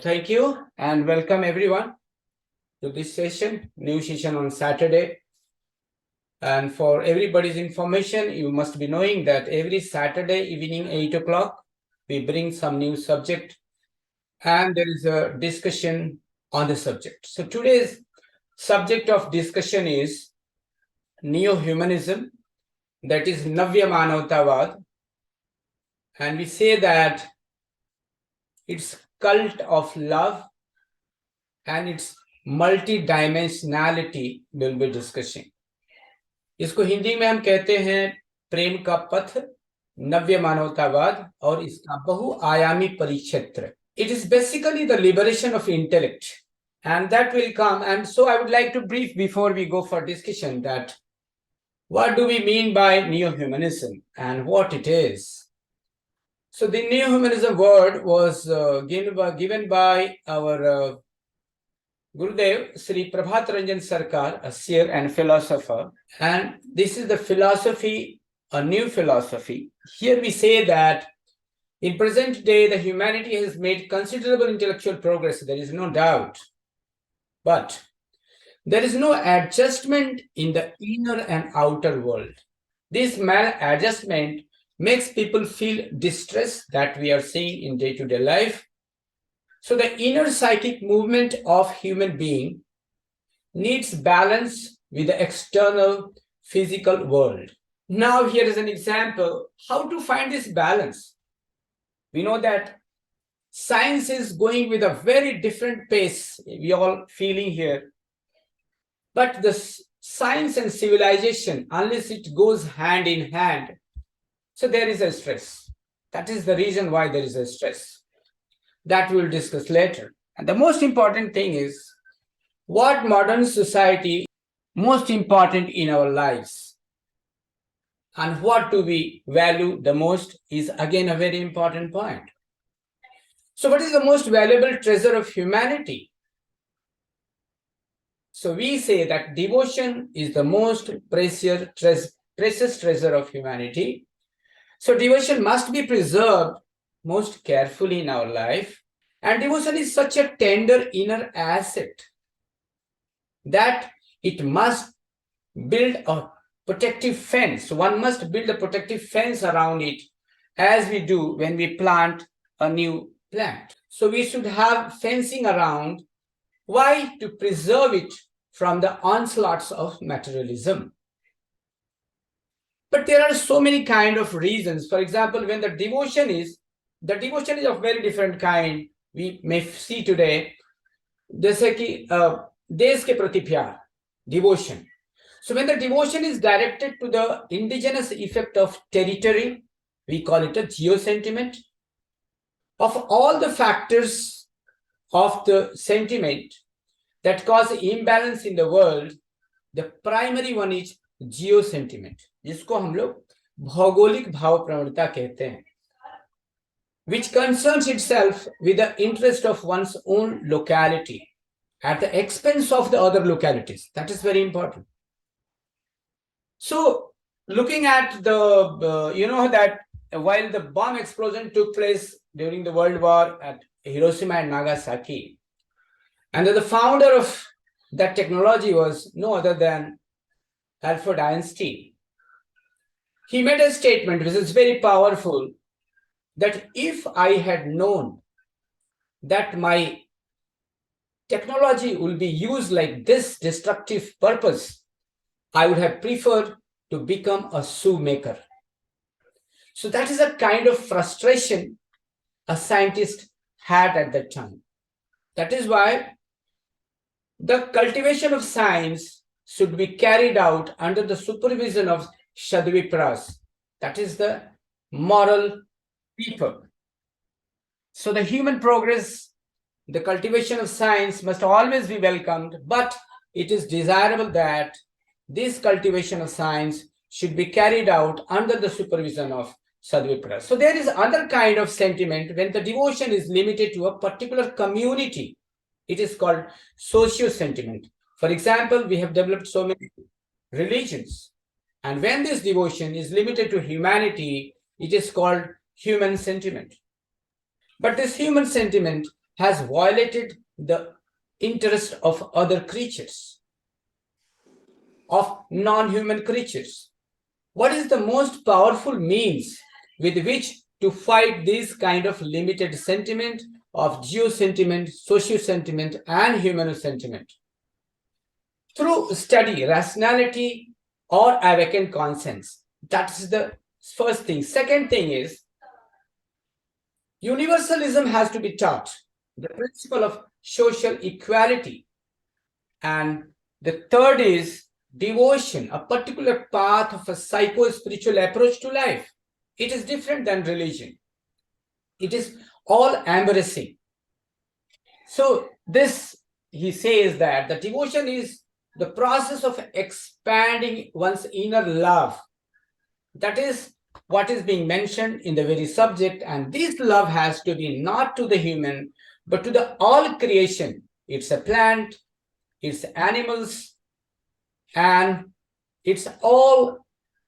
Thank you and welcome everyone to this session, new session on Saturday. And for everybody's information, you must be knowing that every Saturday evening, 8 o'clock, we bring some new subject and there is a discussion on the subject. So today's subject of discussion is Neo-humanism, that is Navya Manavtavad. And we say that it's cult of love and its multi-dimensionality will be discussing. इसको हिंदी में हम कहते हैं प्रेम का पथ, नव्य मानवतावाद और इसका बहुआयामी परिक्षेत्र. It is basically the liberation of intellect, and that will come. And so I would like to brief before we go for discussion that what do we mean by neo-humanism and what it is. So the neo-humanism word was given by our Gurudev Sri Prabhat Ranjan Sarkar, a seer and philosopher. And this is the philosophy, a new philosophy. Here we say that in present day, the humanity has made considerable intellectual progress. There is no doubt. But there is no adjustment in the inner and outer world. This maladjustment makes people feel distress that we are seeing in day-to-day life. So the inner psychic movement of human being needs balance with the external physical world. Now here is an example how to find this balance. We know that science is going with a very different pace. We all feeling here. But the science and civilization, unless it goes hand in hand, so there is a stress. That is the reason why there is a stress. That we'll discuss later. And the most important thing is what modern society most important in our lives and what do we value the most is again a very important point. So what is the most valuable treasure of humanity? So we say that devotion is the most precious treasure of humanity. So devotion must be preserved most carefully in our life. And devotion is such a tender inner asset that it must build a protective fence. One must build a protective fence around it as we do when we plant a new plant. So we should have fencing around. Why? To preserve it from the onslaughts of materialism. But there are so many kind of reasons. For example, when the devotion is of very different kind. We may see today, जैसे कि देश के प्रति प्यार, devotion. So when the devotion is directed to the indigenous effect of territory, we call it a geo-sentiment. Of all the factors of the sentiment that cause imbalance in the world, the primary one is geo-sentiment, जिसको हम लोग भौगोलिक भाव प्रवणता कहते हैं, which concerns itself with the interest of one's own locality at the expense of the other localities. That is very important. So looking at the, that while the bomb explosion took place during the World War at Hiroshima and Nagasaki, and the founder of that technology was no other than Albert Einstein. He made a statement which is very powerful, that if I had known that my technology will be used like this destructive purpose, I would have preferred to become a shoemaker. So that is a kind of frustration a scientist had at that time. That is why the cultivation of science should be carried out under the supervision of Shadvipras, that is the moral people. So the human progress, the cultivation of science must always be welcomed, but it is desirable that this cultivation of science should be carried out under the supervision of Sadvipras. So there is other kind of sentiment when the devotion is limited to a particular community. It is called socio-sentiment. For example, we have developed so many religions. And when this devotion is limited to humanity, it is called human sentiment. But this human sentiment has violated the interest of other creatures, of non-human creatures. What is the most powerful means with which to fight this kind of limited sentiment of geo-sentiment, socio-sentiment, and human sentiment? Through study, rationality, or awakened conscience. That's the first thing. Second thing is, universalism has to be taught, the principle of social equality. And the third is devotion, a particular path of a psycho-spiritual approach to life. It is different than religion. It is all embracing. So this, he says that the devotion is the process of expanding one's inner love. That is what is being mentioned in the very subject, and this love has to be not to the human, but to the all creation. It's a plant, it's animals, and it's all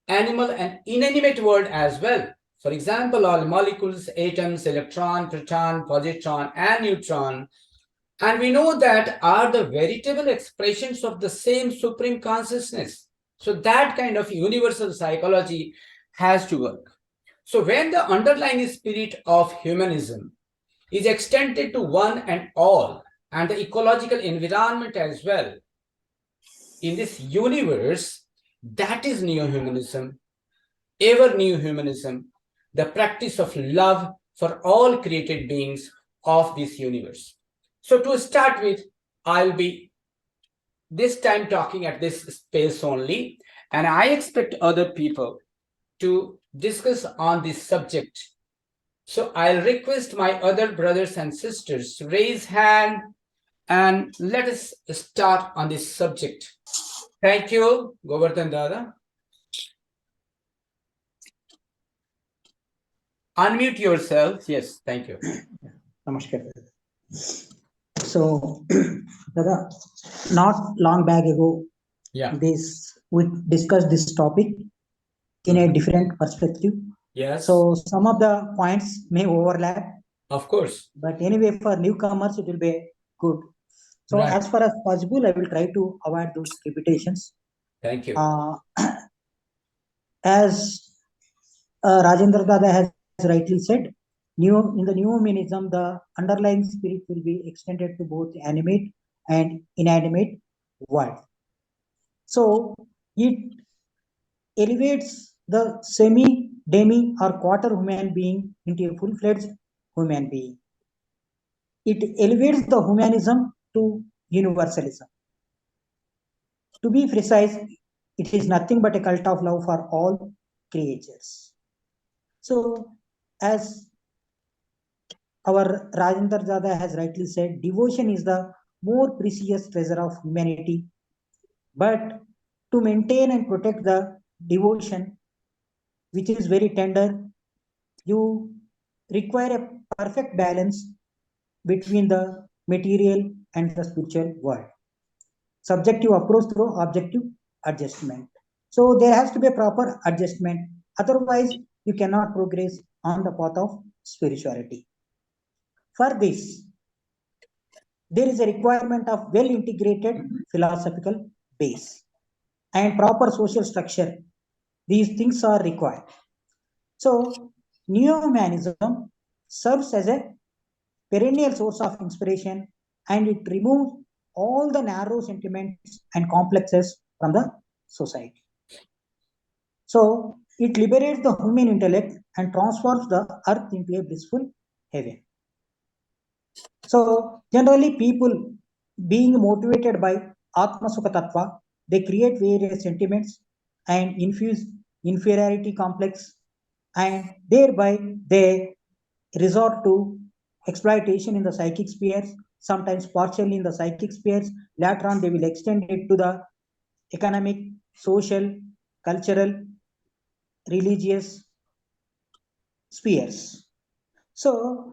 animal and inanimate world as well. For example, all molecules, atoms, electron, proton, positron, and neutron, and we know that are the veritable expressions of the same supreme consciousness. So that kind of universal psychology has to work. So when the underlying spirit of humanism is extended to one and all, and the ecological environment as well, in this universe, that is neo-humanism, ever new humanism, the practice of love for all created beings of this universe. So to start with, I'll be this time talking at this space only, and I expect other people to discuss on this subject. So I'll request my other brothers and sisters to raise hand and let us start on this subject. Thank you, Govardhan Dada. Unmute yourself. Yes, thank you. Namaskar. So, Dada, not long back ago, we discussed this topic in a different perspective. Yes. So some of the points may overlap. Of course. But anyway, for newcomers, it will be good. So as far as possible, I will try to avoid those repetitions. Thank you. As Rajendra Dada has rightly said, in the Neo-humanism, the underlying spirit will be extended to both animate and inanimate world. So it elevates the semi, demi, or quarter human being into a full-fledged human being. It elevates the humanism to universalism. To be precise, it is nothing but a cult of love for all creatures. So, as our Rajendra Dada has rightly said, devotion is the more precious treasure of humanity. But to maintain and protect the devotion, which is very tender, you require a perfect balance between the material and the spiritual world. Subjective approach through objective adjustment. So there has to be a proper adjustment. Otherwise, you cannot progress on the path of spirituality. For this, there is a requirement of well-integrated philosophical base and proper social structure. These things are required. So, neo-humanism serves as a perennial source of inspiration, and it removes all the narrow sentiments and complexes from the society. So, it liberates the human intellect and transforms the earth into a blissful heaven. So, generally, people being motivated by Atma Sukha Tattva, they create various sentiments and infuse inferiority complex, and thereby they resort to exploitation in the psychic spheres, sometimes partially in the psychic spheres. Later on, they will extend it to the economic, social, cultural, religious spheres. So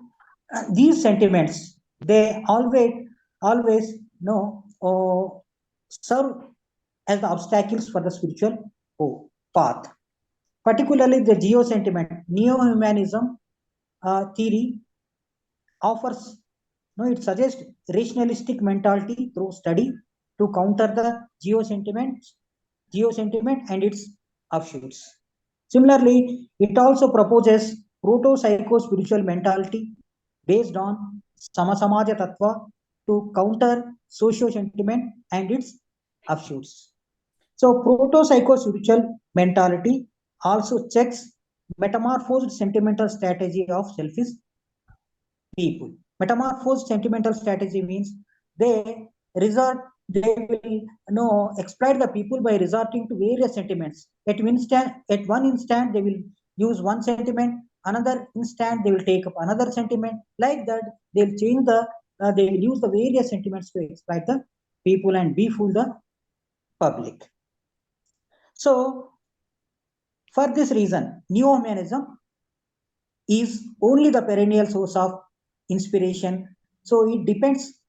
these sentiments, they always serve as the obstacles for the spiritual path. Particularly the geo sentiment, neo-humanism theory offers No, it suggests rationalistic mentality through study to counter the geo sentiment and its offshoots. Similarly, it also proposes proto-psycho-spiritual mentality based on Samasamaja Tattva to counter socio-sentiment and its offshoots. So, proto-psycho-spiritual mentality also checks metamorphosed sentimental strategy of selfish people. Metamorphosed sentimental strategy means they they will exploit the people by resorting to various sentiments. At one instant, they will use one sentiment, another instant, they will take up another sentiment. Like that, they will use the various sentiments to exploit the people and befool the public. So, for this reason, neo-humanism is only the perennial source of inspiration. So it depends.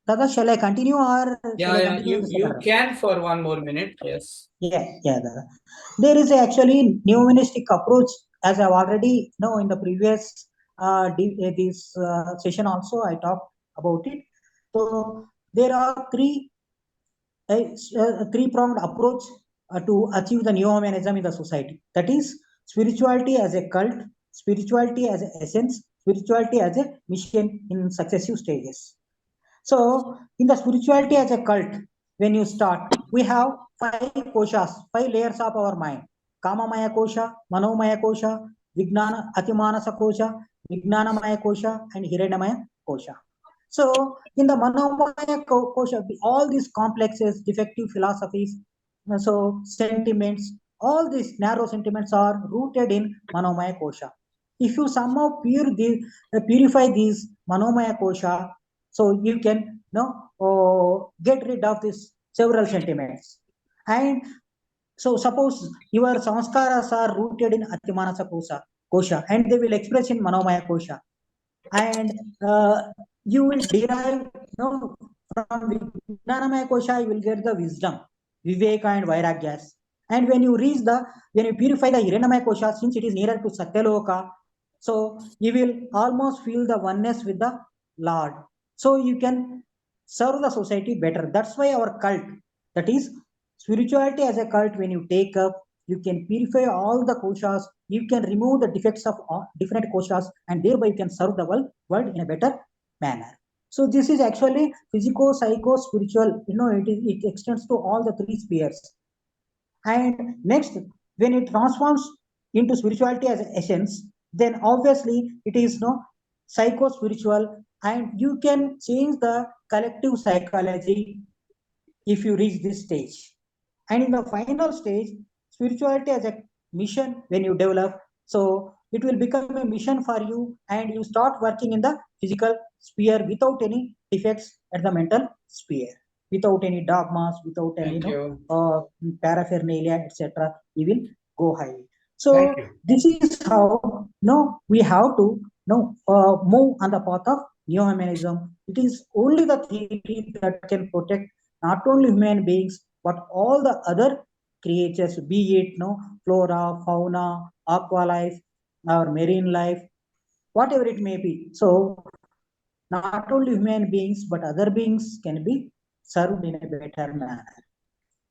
Dada, shall I continue or shall I Yeah, continue the second you round? can for 1 more minute. Yes. Yeah, Dada. There is actually neo-humanistic approach, as I've already know in the previous this session also I talked about it. So there are three-pronged approach to achieve the neo-humanism in the society. That is spirituality as a cult, spirituality as an essence, spirituality as a mission in successive stages. So, in the spirituality as a cult, when you start, we have five koshas, five layers of our mind. Kama Maya kosha, Manomaya kosha, Vignana, Atimanasa kosha, Vignana Maya kosha, and Hiranyamaya kosha. So, in the Manomaya kosha, all these complexes, defective philosophies, so sentiments, all these narrow sentiments are rooted in Manomaya kosha. If you somehow purify these Manomaya kosha, so you can get rid of these several sentiments. And so suppose your samskaras are rooted in Atimanasa kosha, and they will express in Manomaya kosha. And you will derive, from Vijnanamaya kosha, you will get the wisdom, Viveka and Vairagyas. And when you purify the Hiranyamaya kosha, since it is nearer to Satyaloka, so you will almost feel the oneness with the Lord. So you can serve the society better. That's why our cult, that is spirituality as a cult, when you take up, you can purify all the koshas, you can remove the defects of all different koshas, and thereby you can serve the world in a better manner. So this is actually physico, psycho, spiritual. It extends to all the three spheres. And next, when it transforms into spirituality as an essence, then obviously it is no psycho spiritual, and you can change the collective psychology if you reach this stage. And in the final stage, spirituality as a mission, when you develop, so it will become a mission for you, and you start working in the physical sphere without any defects at the mental sphere, without any dogmas, without any Thank you. paraphernalia, etc. You will go high. Thank So you. this is how we have to move on the path of neo-humanism. It is only the theory that can protect not only human beings but all the other creatures, be it flora, fauna, aqua life, or marine life, whatever it may be. So not only human beings but other beings can be served in a better manner.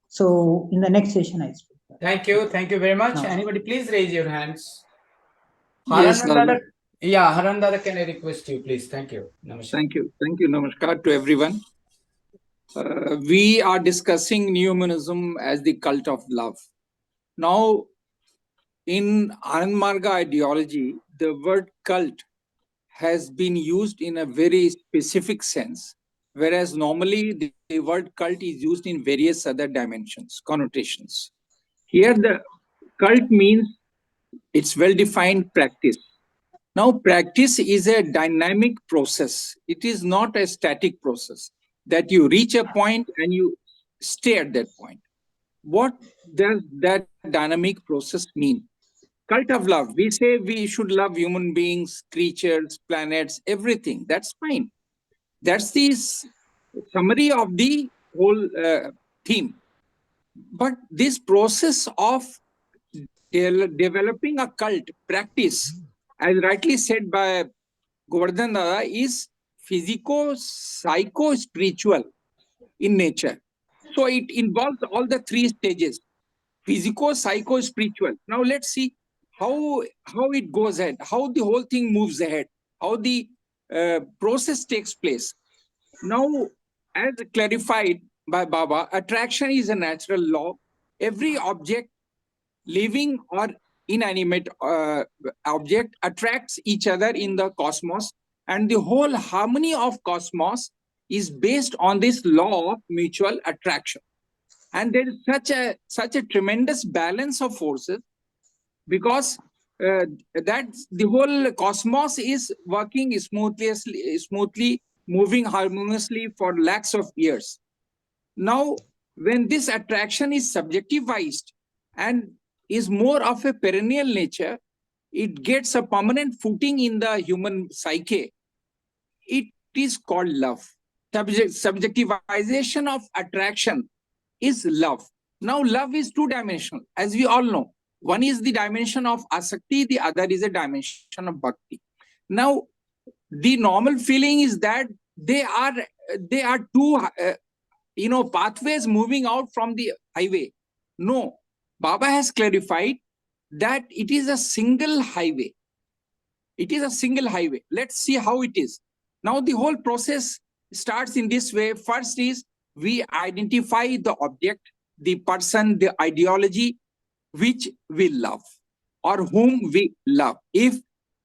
So in the next session, I speak. Thank you. Thank you very much. Now, Anybody, please raise your hands. Yes, Haranandada. Lala. Yeah, Haranandada, can I request you, please? Thank you. Namaskar. Thank you. Thank you. Namaskar to everyone. We are discussing neo-humanism as the cult of love. Now, in Anand Marga ideology, the word cult has been used in a very specific sense, whereas normally the word cult is used in various other dimensions, connotations. Here, the cult means it's well-defined practice. Now, practice is a dynamic process. It is not a static process that you reach a point and you stay at that point. What does that dynamic process mean? Cult of love. We say we should love human beings, creatures, planets, everything. That's fine. That's the summary of the whole theme. But this process of developing a cult practice, as rightly said by Govardhan Dada, is physico-psycho-spiritual in nature. So it involves all the three stages: physico, psycho, spiritual. Now let's see how it goes ahead, how the whole thing moves ahead, how the process takes place. Now, as clarified by Baba, attraction is a natural law. Every object, living or inanimate object, attracts each other in the cosmos, and the whole harmony of cosmos is based on this law of mutual attraction. And there is such a tremendous balance of forces, because that the whole cosmos is working smoothly, moving harmoniously for lakhs of years. Now, when this attraction is subjectivized and is more of a perennial nature, it gets a permanent footing in the human psyche. It is called love. Subjectivization of attraction is love. Now, love is two-dimensional, as we all know. One is the dimension of asakti, the other is a dimension of bhakti. Now, the normal feeling is that they are two pathways moving out from the highway. No, Baba has clarified that it is a single highway. It is a single highway. Let's see how it is. Now the whole process starts in this way. First is we identify the object, the person, the ideology which we love or whom we love. If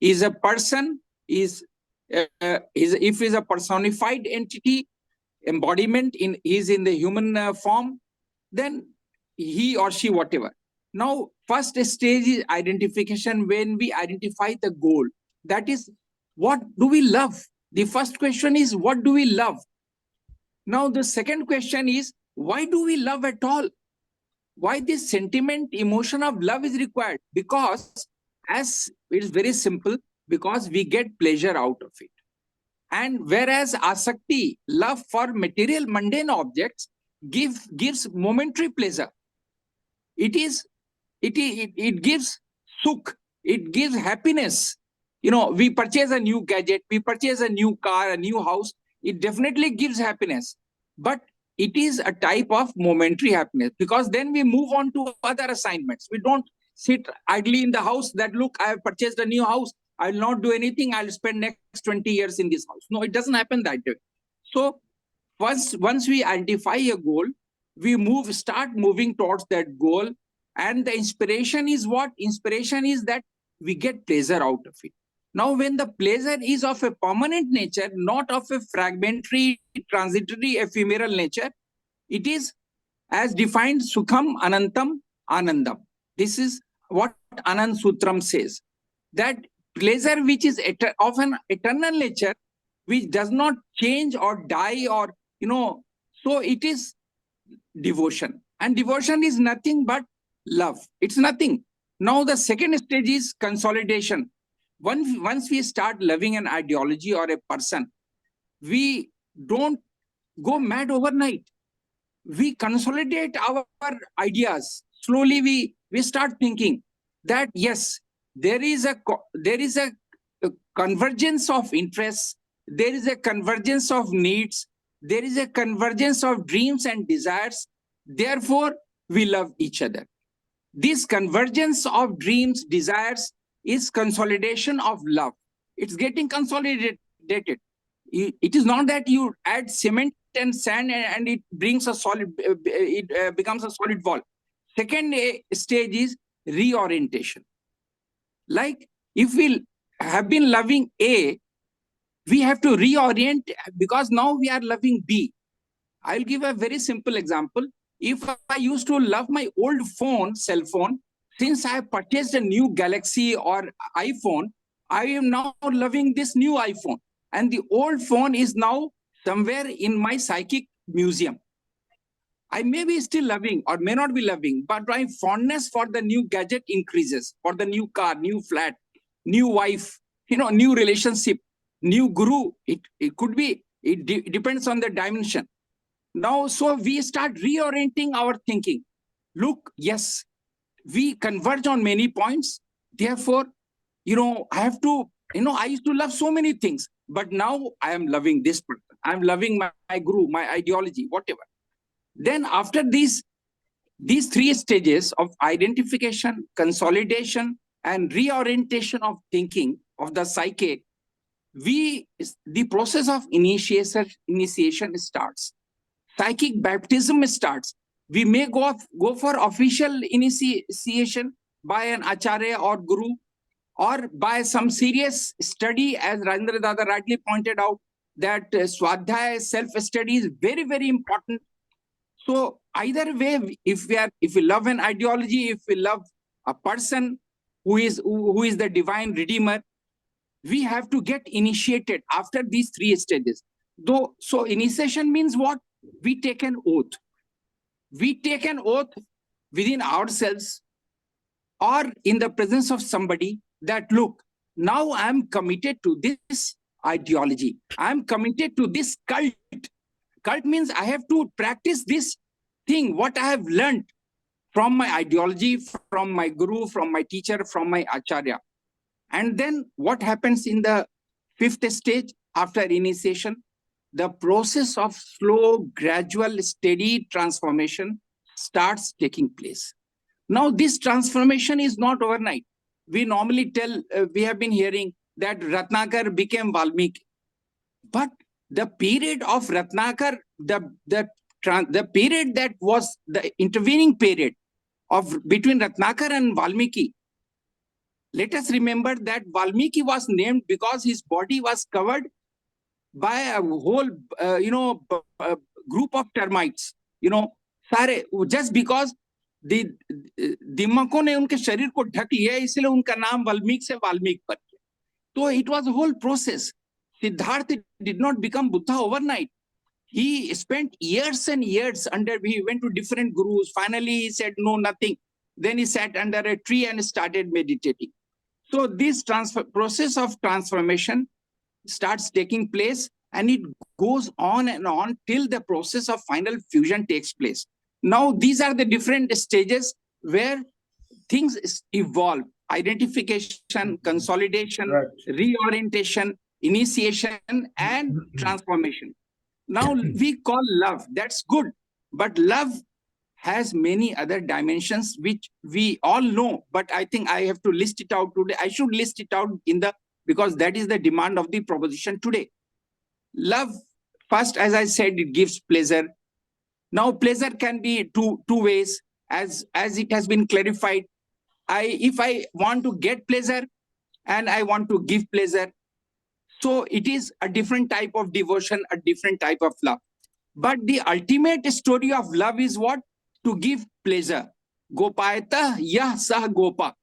is a person, if is a personified entity, embodiment is in the human form, then he or she, whatever. Now, first stage is identification, when we identify the goal. That is, what do we love? The first question is, what do we love? Now, the second question is, why do we love at all? Why this sentiment, emotion of love is required? Because, as it is very simple, because we get pleasure out of it. And whereas asakti, love for material mundane objects, gives momentary pleasure. It gives sukh, it gives happiness. We purchase a new gadget, we purchase a new car, a new house, it definitely gives happiness. But it is a type of momentary happiness, because then we move on to other assignments. We don't sit idly in the house that, look, I have purchased a new house, I'll not do anything, I'll spend next 20 years in this house. No, it doesn't happen that way. So once we identify a goal, we start moving towards that goal. And the inspiration is what? Inspiration is that we get pleasure out of it. Now, when the pleasure is of a permanent nature, not of a fragmentary, transitory, ephemeral nature, it is as defined Sukham Anantam Anandam. This is what Anand Sutram says. That pleasure which is of an eternal nature, which does not change or die, or, so it is devotion. And devotion is nothing but love. It's nothing. Now, the second stage is consolidation. Once we start loving an ideology or a person, we don't go mad overnight. We consolidate our ideas. Slowly we start thinking that, yes, there is a convergence of interests, there is a convergence of needs, there is a convergence of dreams and desires. Therefore, we love each other. This convergence of dreams, desires is consolidation of love. It's getting consolidated. It is not that you add cement and sand and it brings a solid, it becomes a solid wall. Second stage is reorientation. Like, if we have been loving A, we have to reorient, because now we are loving B. I'll give a very simple example. If I used to love my old cell phone, since I have purchased a new Galaxy or iPhone, I am now loving this new iPhone. And the old phone is now somewhere in my psychic museum. I may be still loving or may not be loving, but my fondness for the new gadget increases, for the new car, new flat, new wife, new relationship, new guru. It could be, it depends on the dimension. Now, so we start reorienting our thinking. Look, yes, we converge on many points. Therefore, I have to, I used to love so many things. but now I am loving this person. I am loving my guru, my ideology, whatever. Then after these three stages of identification, consolidation, and reorientation of thinking of the psyche, the process of initiation starts. Psychic baptism starts. We may go for official initiation by an acharya or guru, or by some serious study, as Rajendra Dada rightly pointed out, that Swadhyaya, self-study is very, very important. So either way, if we love an ideology, if we love a person who is the divine redeemer, we have to get initiated after these three stages. So initiation means what? We take an oath. We take an oath within ourselves or in the presence of somebody that, look, now I'm committed to this ideology. I'm committed to this cult. Cult means I have to practice this thing, what I have learned from my ideology, from my guru, from my teacher, from my acharya. And then what happens in the fifth stage after initiation? The process of slow, gradual, steady transformation starts taking place. Now, this transformation is not overnight. We normally tell, we have been hearing that Ratnakar became Valmiki. But the period of Ratnakar, the period that was the intervening period of between Ratnakar and Valmiki, let us remember that Valmiki was named because his body was covered by a whole, group of termites. Just because दिमकों ने उनके शरीर को ढक लिया, इसलिए उनका नाम वाल्मीकि से वाल्मीकि पर गया. So it was a whole process. Siddhartha did not become Buddha overnight. He spent years and years he went to different gurus. Finally, he said, no, nothing. Then he sat under a tree and started meditating. So this process of transformation starts taking place, and it goes on and on till the process of final fusion takes place. Now, these are the different stages where things evolve: identification, consolidation, right, reorientation, initiation, and transformation. Now, we call love. That's good. But love has many other dimensions, which we all know. But I think I have to list it out today. I should list it out because that is the demand of the proposition today. Love, first, as I said, it gives pleasure. Now, pleasure can be two ways, as it has been clarified. If I want to get pleasure and I want to give pleasure, so it is a different type of devotion, a different type of love. But the ultimate story of love is what? To give pleasure. Gopayata yah sah gopa.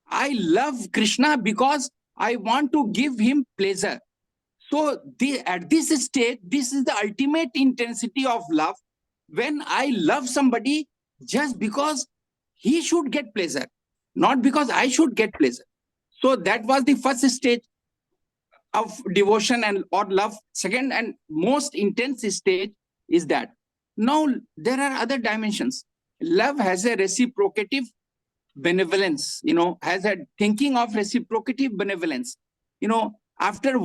I love Krishna because I want to give him pleasure. So at this stage, this is the ultimate intensity of love, when I love somebody just because he should get pleasure, not because I should get pleasure. So that was the first stage of devotion or love. Second and most intense stage is that. Now, there are other dimensions. Love has a reciprocative benevolence, has a thinking of reciprocative benevolence. After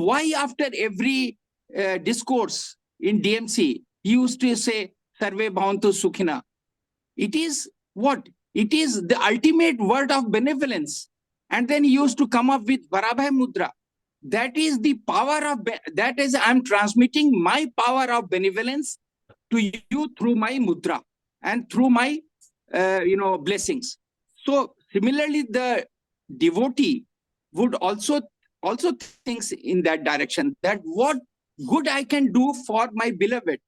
every discourse in DMC, he used to say, Sarve Bhavantu Sukhina. It is what? It is the ultimate word of benevolence. And then he used to come up with Varabhai Mudra. That is the power of, that is, I'm transmitting my power of benevolence to you through my mudra and through my, blessings. So similarly, the devotee would also thinks in that direction, that what good I can do for my beloved,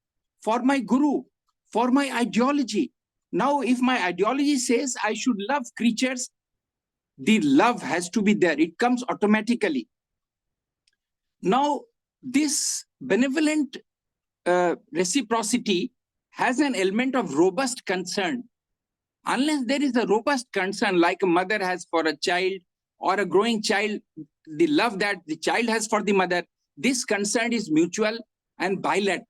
for my guru, for my ideology. Now, if my ideology says I should love creatures, the love has to be there. It comes automatically. Now, this benevolent reciprocity has an element of robust concern. Unless there is a robust concern, like a mother has for a child or a growing child, the love that the child has for the mother, this concern is mutual and bilateral.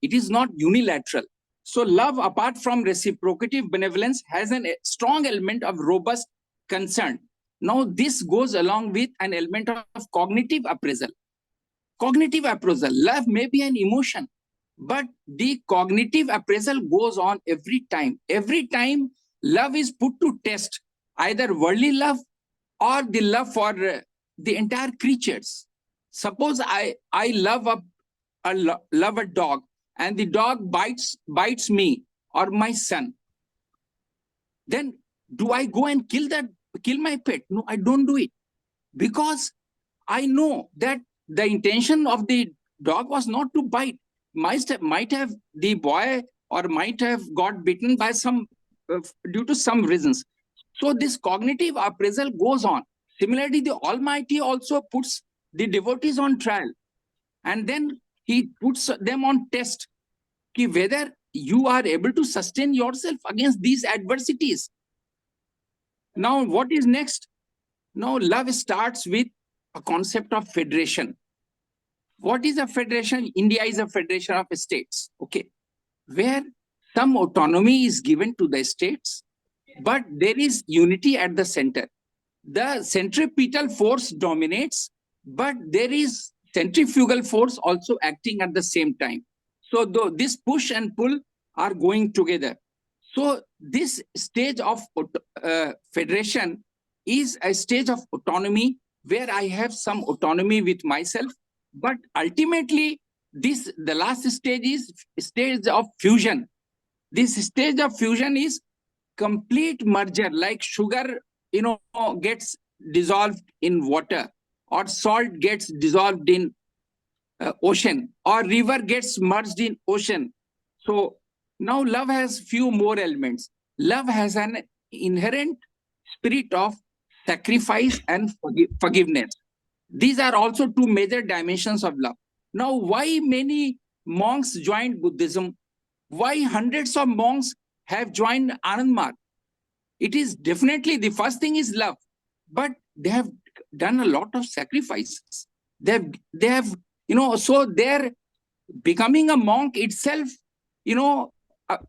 It is not unilateral. So love, apart from reciprocative benevolence, has a strong element of robust concern. Now, this goes along with an element of cognitive appraisal. Cognitive appraisal. Love may be an emotion, but the cognitive appraisal goes on every time. Every time love is put to test, either worldly love or the love for the entire creatures. Suppose I love love a dog, and the dog bites me or my son. Then do I go and kill my pet? No, I don't do it, because I know that the intention of the dog was not to bite. Might have the boy or might have got bitten by some due to some reasons. So this cognitive appraisal goes on. Similarly, the Almighty also puts the devotees on trial, and then he puts them on test, whether you are able to sustain yourself against these adversities. Now, what is next? Now, love starts with a concept of federation. What is a federation? India is a federation of states, okay, where some autonomy is given to the states, but there is unity at the center. The centripetal force dominates, but there is centrifugal force also acting at the same time. So this push and pull are going together. So this stage of federation is a stage of autonomy where I have some autonomy with myself, but ultimately the last stage is stage of fusion. This stage of fusion is complete merger, like sugar, gets dissolved in water, or salt gets dissolved in ocean, or river gets merged in ocean. So now love has few more elements. Love has an inherent spirit of sacrifice and forgiveness. These are also two major dimensions of love. Now, why many monks joined Buddhism? Why hundreds of monks have joined Anand Marg? It is definitely, the first thing is love, but they have done a lot of sacrifices. They have, so their becoming a monk itself,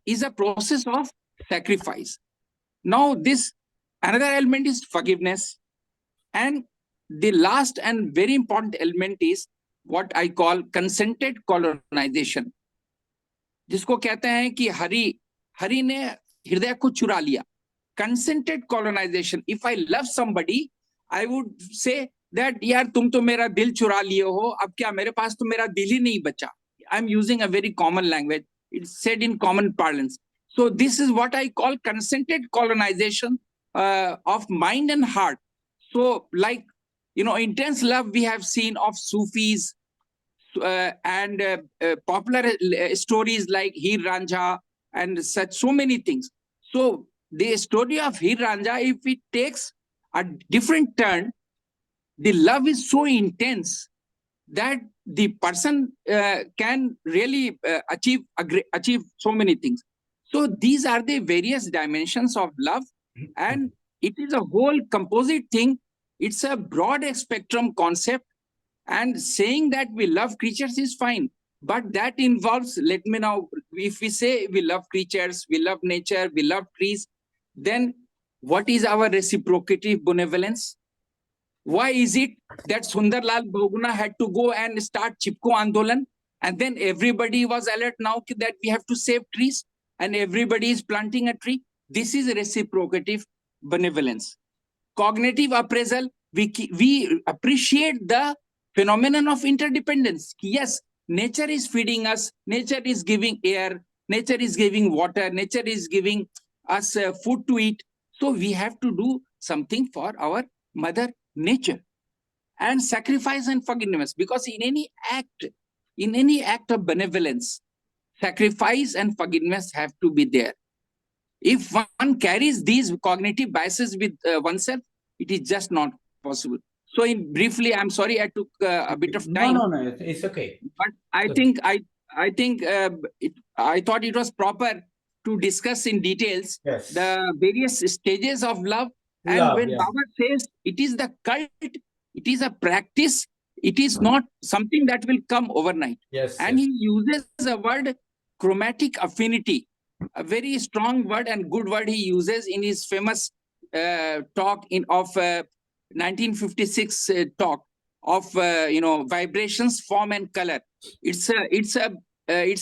is a process of sacrifice. Now, this another element is forgiveness, and the last and very important element is what I call consented colonization. जिसको कहते हैं कि हरि ने हृदय को चुरा लिया. Consented colonization. If I love somebody, I would say that यार तुम तो मेरा दिल चुरा लिए हो, अब क्या मेरे पास तो मेरा दिल ही नहीं बचा. I'm using a very common language. It's said in common parlance. So this is what I call consented colonization of mind and heart. So like, intense love we have seen of Sufis and popular stories like Heer Ranjha and so many things. So the story of Heer Ranjha, if it takes a different turn, the love is so intense that the person can really achieve so many things. So these are the various dimensions of love, and it is a whole composite thing. It's a broad spectrum concept, and saying that we love creatures is fine, but that involves, if we say we love creatures, we love nature, we love trees, then what is our reciprocative benevolence? Why is it that Sundarlal Bhoguna had to go and start Chipko Andolan, and then everybody was alert now that we have to save trees, and everybody is planting a tree? This is reciprocative benevolence. Cognitive appraisal, we appreciate the phenomenon of interdependence. Yes, nature is feeding us, nature is giving air, nature is giving water, nature is giving us food to eat. So we have to do something for our mother nature. And sacrifice and forgiveness, because in any act of benevolence, sacrifice and forgiveness have to be there. If one carries these cognitive biases with oneself, it is just not possible. So briefly, I'm sorry I took a bit of time. No, it's okay. But I think I thought it was proper to discuss in details the various stages of love. And when Baba says it is the cult, it is a practice, it is not something that will come overnight. And he uses the word chromatic affinity, a very strong word and good word he uses in his famous talk of 1956 talk of vibrations, form, and color. It's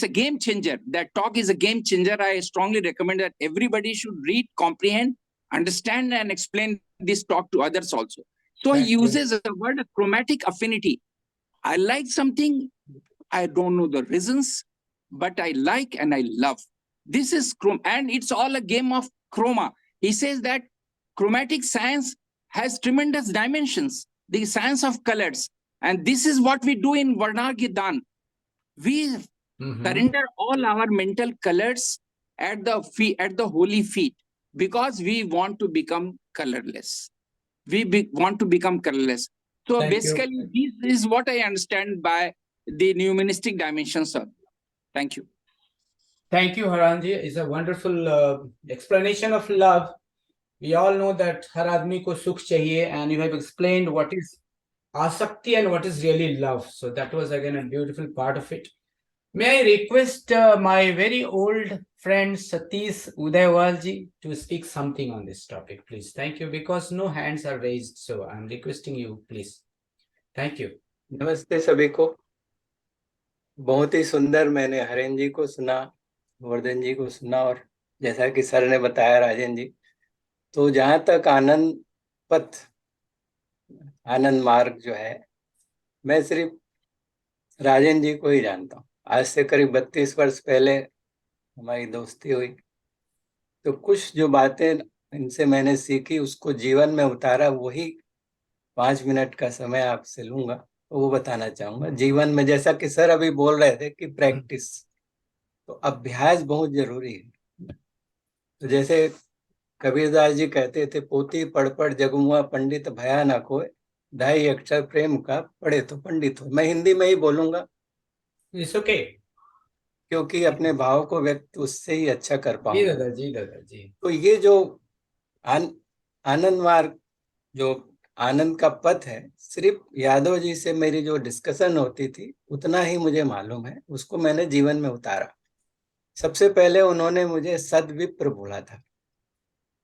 a game changer. That talk is a game changer. I strongly recommend that everybody should read, comprehend, understand, and explain this talk to others also. So he uses the word chromatic affinity. I like something, I don't know the reasons, but I like and I love. This is and it's all a game of chroma. He says that chromatic science has tremendous dimensions, the science of colors. And this is what we do in Varnagyadan. We surrender all our mental colors at the feet, at the holy feet, because we want to become colorless. Want to become colorless. So basically, this is what I understand by the numismatic dimensions of. Thank you. Thank you, Haranji. It's a wonderful explanation of love. We all know that har aadmi ko sukh chahiye, and you have explained what is asakti and what is really love. So that was again a beautiful part of it. May I request my very old friend Satish Udayawalji to speak something on this topic, please. Thank you, because no hands are raised, so I'm requesting you, please. Thank you. नमस्ते सभी को। बहुत ही सुंदर, मैंने हरेन जी को सुना, वर्धन जी को सुना, और जैसा कि सर ने बताया राजन जी, तो जहाँ तक आनंद पथ, आनंद मार्ग जो है, मैं सिर्फ राजन जी को ही जानता हूँ। आज से करीब 32 वर्ष पहले हमारी दोस्ती हुई, तो कुछ जो बातें इनसे मैंने सीखी उसको जीवन में उतारा, वही 5 मिनट का समय आपसे लूंगा, तो वो बताना चाहूंगा। जीवन में जैसा कि सर अभी बोल रहे थे कि प्रैक्टिस, तो अभ्यास बहुत जरूरी है। तो जैसे कबीरदास जी कहते थे, पोती पढ़ पढ़ जगमुआ पंडित भया ना कोय, 2.5 अक्षर प्रेम का पढ़े तो पंडित हो। मैं हिंदी में ही बोलूंगा, इट्स ओके, क्योंकि अपने भाव को व्यक्त उससे ही अच्छा कर पाऊंगा। जी दादा जी, दादा जी। तो ये जो आनंद मार्ग, जो आनंद का पथ है, सिर्फ यादव जी से मेरी जो डिस्कशन होती थी उतना ही मुझे मालूम है, उसको मैंने जीवन में उतारा। सबसे पहले उन्होंने मुझे सद्विप्र बोला था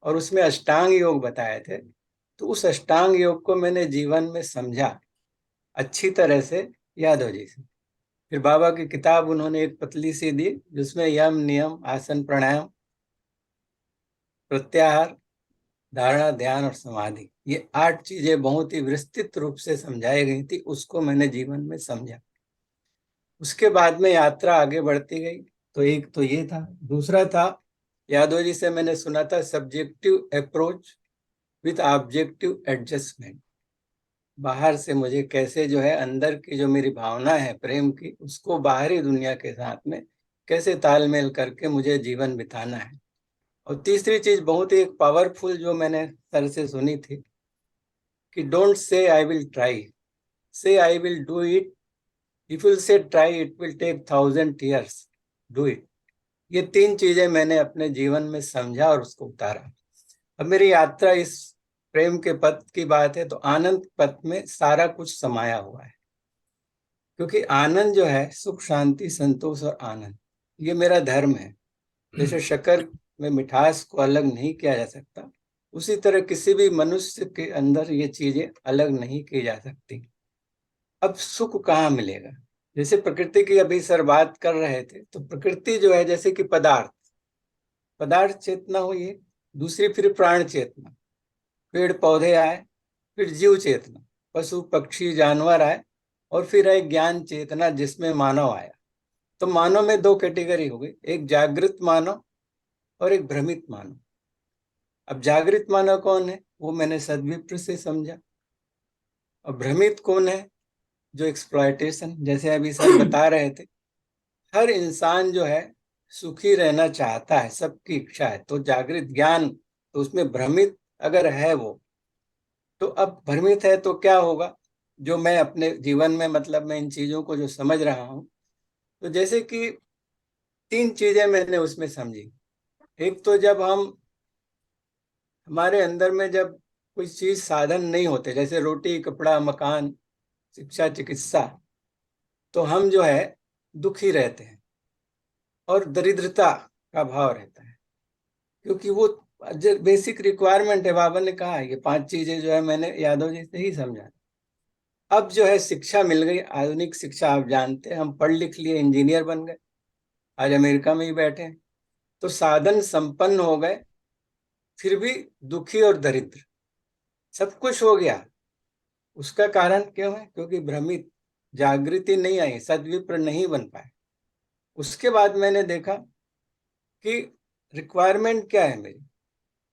और उसमें अष्टांग योग बताए थे, तो उस अष्टांग योग को मैंने जीवन में समझा अच्छी तरह से यादव जी से। फिर बाबा की किताब उन्होंने एक पतली सी दी, जिसमें यम, नियम, आसन, प्राणायाम, प्रत्याहार, धारणा, ध्यान और समाधि, ये 8 चीजें बहुत ही विस्तृत रूप से समझाई गई थी। उसको मैंने जीवन में समझा। उसके बाद में यात्रा आगे बढ़ती गई। तो एक तो ये था। दूसरा था, यादव जी से मैंने सुना था, subjective approach with objective adjustment. बाहर से मुझे कैसे जो है, अंदर की जो मेरी भावना है प्रेम की, उसको बाहरी दुनिया के साथ में कैसे तालमेल करके मुझे जीवन बिताना है। और तीसरी चीज बहुत ही पावरफुल जो मैंने सर से सुनी थी कि don't say I will try, say I will do it. If you say try, it will take 1000 years, do it. ये 3 चीजें मैंने अपने जीवन में समझा और उसको उतारा। अब मेरी यात्रा इस प्रेम के पथ की बात है, तो आनंद पथ में सारा कुछ समाया हुआ है। क्योंकि आनंद जो है, सुख, शांति, संतोष और आनंद, ये मेरा धर्म है। जैसे शक्कर में मिठास को अलग नहीं किया जा सकता, उसी तरह किसी भी मनुष्य के अंदर ये चीजें अलग नहीं की जा सकती। अब सुख कहाँ मिलेगा? जैसे प्रकृति की अभी सर बात कर रहे थे, तो प्रकृति जो है, जैसे कि पदार्थ चेतना हुई है, दूसरी फिर प्राण चेतना, पेड़ पौधे आए, फिर जीव चेतना, पशु पक्षी जानवर आए, और फिर है ज्ञान चेतना जिसमें मानव आया। तो मानव में 2 कैटेगरी हो गई, एक जागृत मानव और एक भ्रमित मानव। अब जागृत मानव कौन है? वो मैंने सद्विप्र से समझा। और भ्रमित कौन है? जो एक्सप्लॉयटेशन, जैसे अभी सर बता रहे थे, हर इंसान जो है सुखी रहना चाहता है, सबकी इच्छा है। तो जागृत ज्ञान, तो उसमें भ्रमित अगर है वो, तो अब भ्रमित है तो क्या होगा? जो मैं अपने जीवन में, मतलब मैं इन चीजों को जो समझ रहा हूं, तो जैसे कि 3 चीजें मैंने उसमें समझी। एक तो जब हमारे अंदर में जब कोई चीज साधन नहीं होते, जैसे रोटी, कपड़ा, मकान, शिक्षा, चिकित्सा, तो हम जो है दुखी रहते हैं और दरिद्रता का भाव रहता है, क्योंकि वो बेसिक रिक्वायरमेंट है। बाबा ने कहा ये 5 चीजें जो है, मैंने यादव जी से ही समझा। अब जो है शिक्षा मिल गई, आधुनिक शिक्षा आप जानते हैं, हम पढ़ लिख लिए, इंजीनियर बन गए, आज अमेरिका में ही बैठे हैं। तो साधन संपन्न हो गए, फिर भी दुखी और दरिद्र, सब कुछ हो गया। उसका कारण क्यों है? क्योंकि भ्रमित, जागृति नहीं आई, सद्विप्र नहीं बन पाए। उसके बाद मैंने देखा कि रिक्वायरमेंट क्या है मेरी,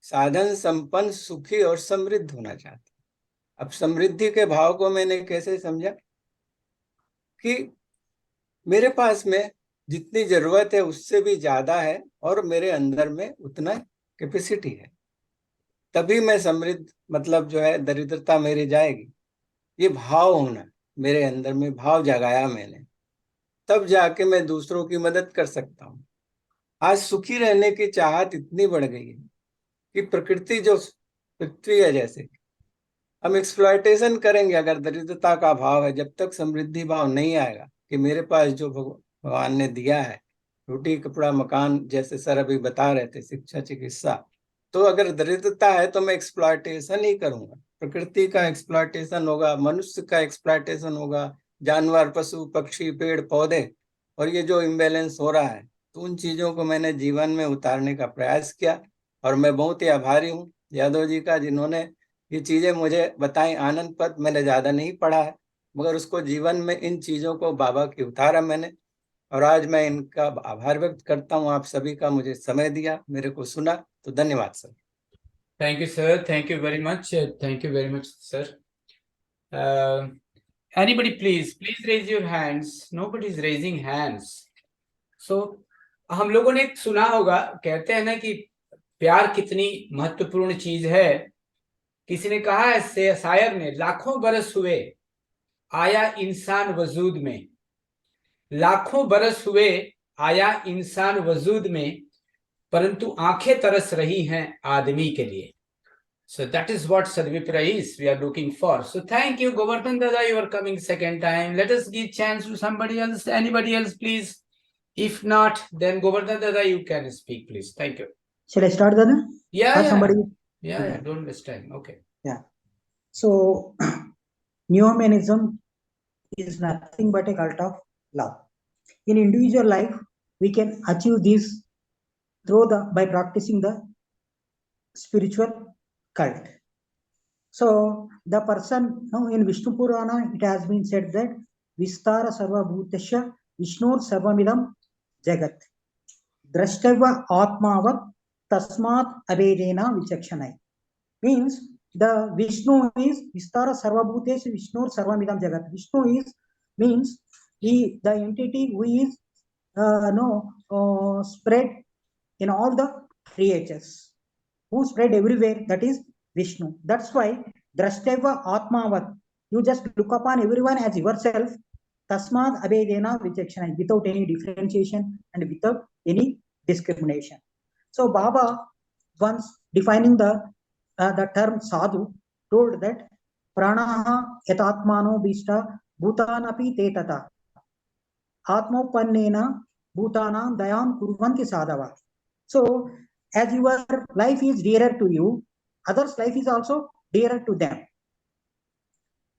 साधन संपन्न, सुखी और समृद्ध होना चाहती। अब समृद्धि के भाव को मैंने कैसे समझा कि मेरे पास में जितनी जरूरत है उससे भी ज्यादा है और मेरे अंदर में उतना कैपेसिटी है, तभी मैं समृद्ध, मतलब जो है दरिद्रता मेरी जाएगी। ये भाव होना, मेरे अंदर में भाव जगाया मैंने, तब जाके मैं दूसरों की मदद कर सकता हूँ। आज सुखी रहने की चाहत इतनी बढ़ गई है कि प्रकृति जो पृथ्वी है, जैसे हम एक्सप्लॉयटेशन करेंगे। अगर दरिद्रता का भाव है, जब तक समृद्धि भाव नहीं आएगा कि मेरे पास जो भगवान ने दिया है, रोटी कपड़ा मकान, जैसे सर अभी बता रहे थे, शिक्षा चिकित्सा, तो अगर दरिद्रता है तो मैं एक्सप्लॉयटेशन ही करूंगा। प्रकृति का एक्सप्लॉयटेशन होगा, मनुष्य का एक्सप्लॉयटेशन होगा, जानवर, पशु पक्षी, पेड़ पौधे, और ये जो इम्बैलेंस हो रहा है, तो उन चीजों को मैंने जीवन में उतारने का प्रयास किया। और मैं बहुत ही आभारी हूँ यादव जी का, जिन्होंने ये चीजें मुझे बताई। आनंद पद मैंने ज्यादा नहीं पढ़ा है, मगर उसको जीवन में इन चीजों को बाबा की उतारा मैंने, और आज मैं इनका आभार व्यक्त करता हूँ। आप सभी का मुझे समय दिया, मेरे को सुना, तो धन्यवाद sir. Thank you, sir. Thank you very much. Thank you very much, sir. Anybody, please raise your hands. Nobody is raising hands. So, हम लोगों ने सुना होगा, कहते हैं ना कि प्यार कितनी महत्वपूर्ण चीज है। किसी ने कहा है, से शायर ने, लाखों बरस हुए आया इंसान वजूद में, लाखों बरस हुए आया इंसान वजूद में, परंतु आंखें तरस रही हैं आदमी के लिए. So that is what Sadvipra is, we are looking for. So thank you, Govardhan Dada, you are coming second time. Let us give chance to somebody else, anybody else, please. If not, then Govardhan Dada, you can speak, please. Thank you. Shall I start, Dada? Yeah, Or yeah. somebody? Yeah, don't waste time. Okay. Yeah. So, Neo-humanism is nothing but a cult of love. In individual life, we can achieve this by practicing the spiritual cult. So the person, in Vishnu Purana, it has been said that Vistara Sarva Bhutasya Vishnur Sarvamidam Jagat Drashtava Atmavat Tasmat Abedena Vichakshanai. Means the Vishnu is Vistara Sarva Bhutesh Vishnur Sarvamidam Jagat. Vishnu is means the entity who is spread in all the creatures, who spread everywhere, that is Vishnu. That's why Drashteva Atmavat, you just look upon everyone as yourself, Tasmad Abedena Vichakshana, without any differentiation and without any discrimination. So Baba, once defining the term sadhu, told that pranaha etatmano bhishta bhutanapi te tata atmopannena bhutanam dayam kurvanti sadhava. So as your life is dearer to you, others' life is also dearer to them.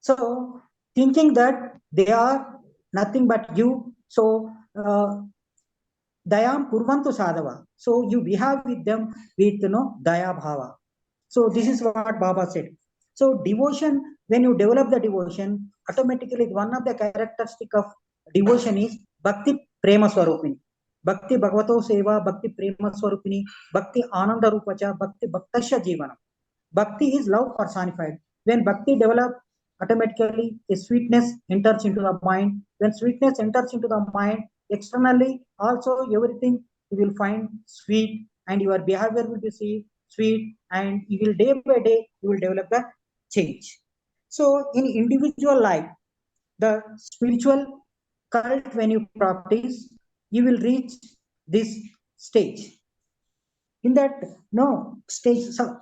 So thinking that they are nothing but you, so dayam kurvantu sadhava. So you behave with them with daya bhava. So this is what Baba said. So devotion, when you develop the devotion, automatically one of the characteristic of devotion is bhakti prema swarupini. Bhakti bhagavato seva, bhakti prema swarupini, bhakti ananda rupacha, bhakti bhaktasya jivana. Bhakti is love personified. When bhakti develops, automatically a sweetness enters into the mind. When sweetness enters into the mind, externally also everything you will find sweet, and your behavior will be sweet, and you will day by day you will develop the change. So in individual life, the spiritual cult, when you practice, you will reach this stage. In that stage, so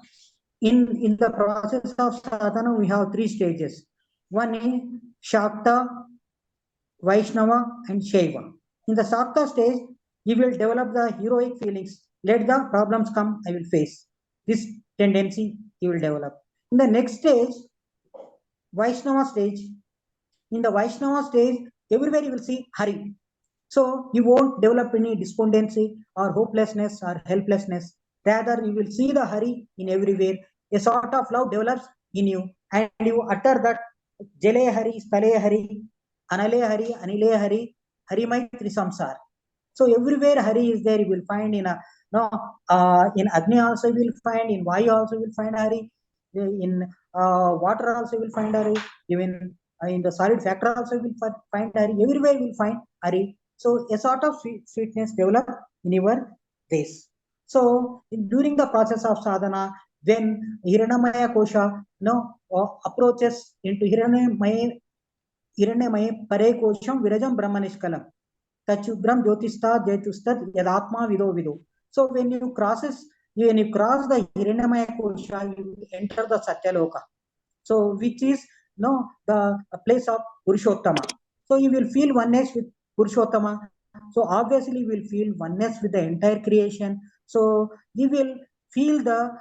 in the process of sadhana, we have 3 stages. One is Shakta, Vaishnava, and Shaiva. In the Shakta stage, you will develop the heroic feelings. Let the problems come, I will face. This tendency you will develop. In the next stage, Vaishnava stage, In the Vaishnava stage, everywhere you will see Hari. So you won't develop any despondency or hopelessness or helplessness. Rather, you will see the Hari in everywhere. A sort of love develops in you, and you utter that Jale Hari, Stale Hari, Anale Hari, Anile Hari, Hari Maitri Samsar. So everywhere Hari is there. You will find in a no in Agni also you will find, in Vayu also you will find Hari, in water also you will find Hari, even in the solid factor also you will find Hari. Everywhere you will find Hari. So a sort of sweetness develop in your face. So during the process of sadhana, when Hiranyamaya Kosha approaches into Hiranyamaya Pare Kosham Virajam Brahmanishkalam. Tachubram Jyotistha Jaytustat Yadatma Vido Vido. So when you cross the Hiranyamaya Kosha, you enter the Satyaloka. So which is the place of Purushottama. So you will feel oneness with Purushottama. So obviously you will feel oneness with the entire creation. So you will feel the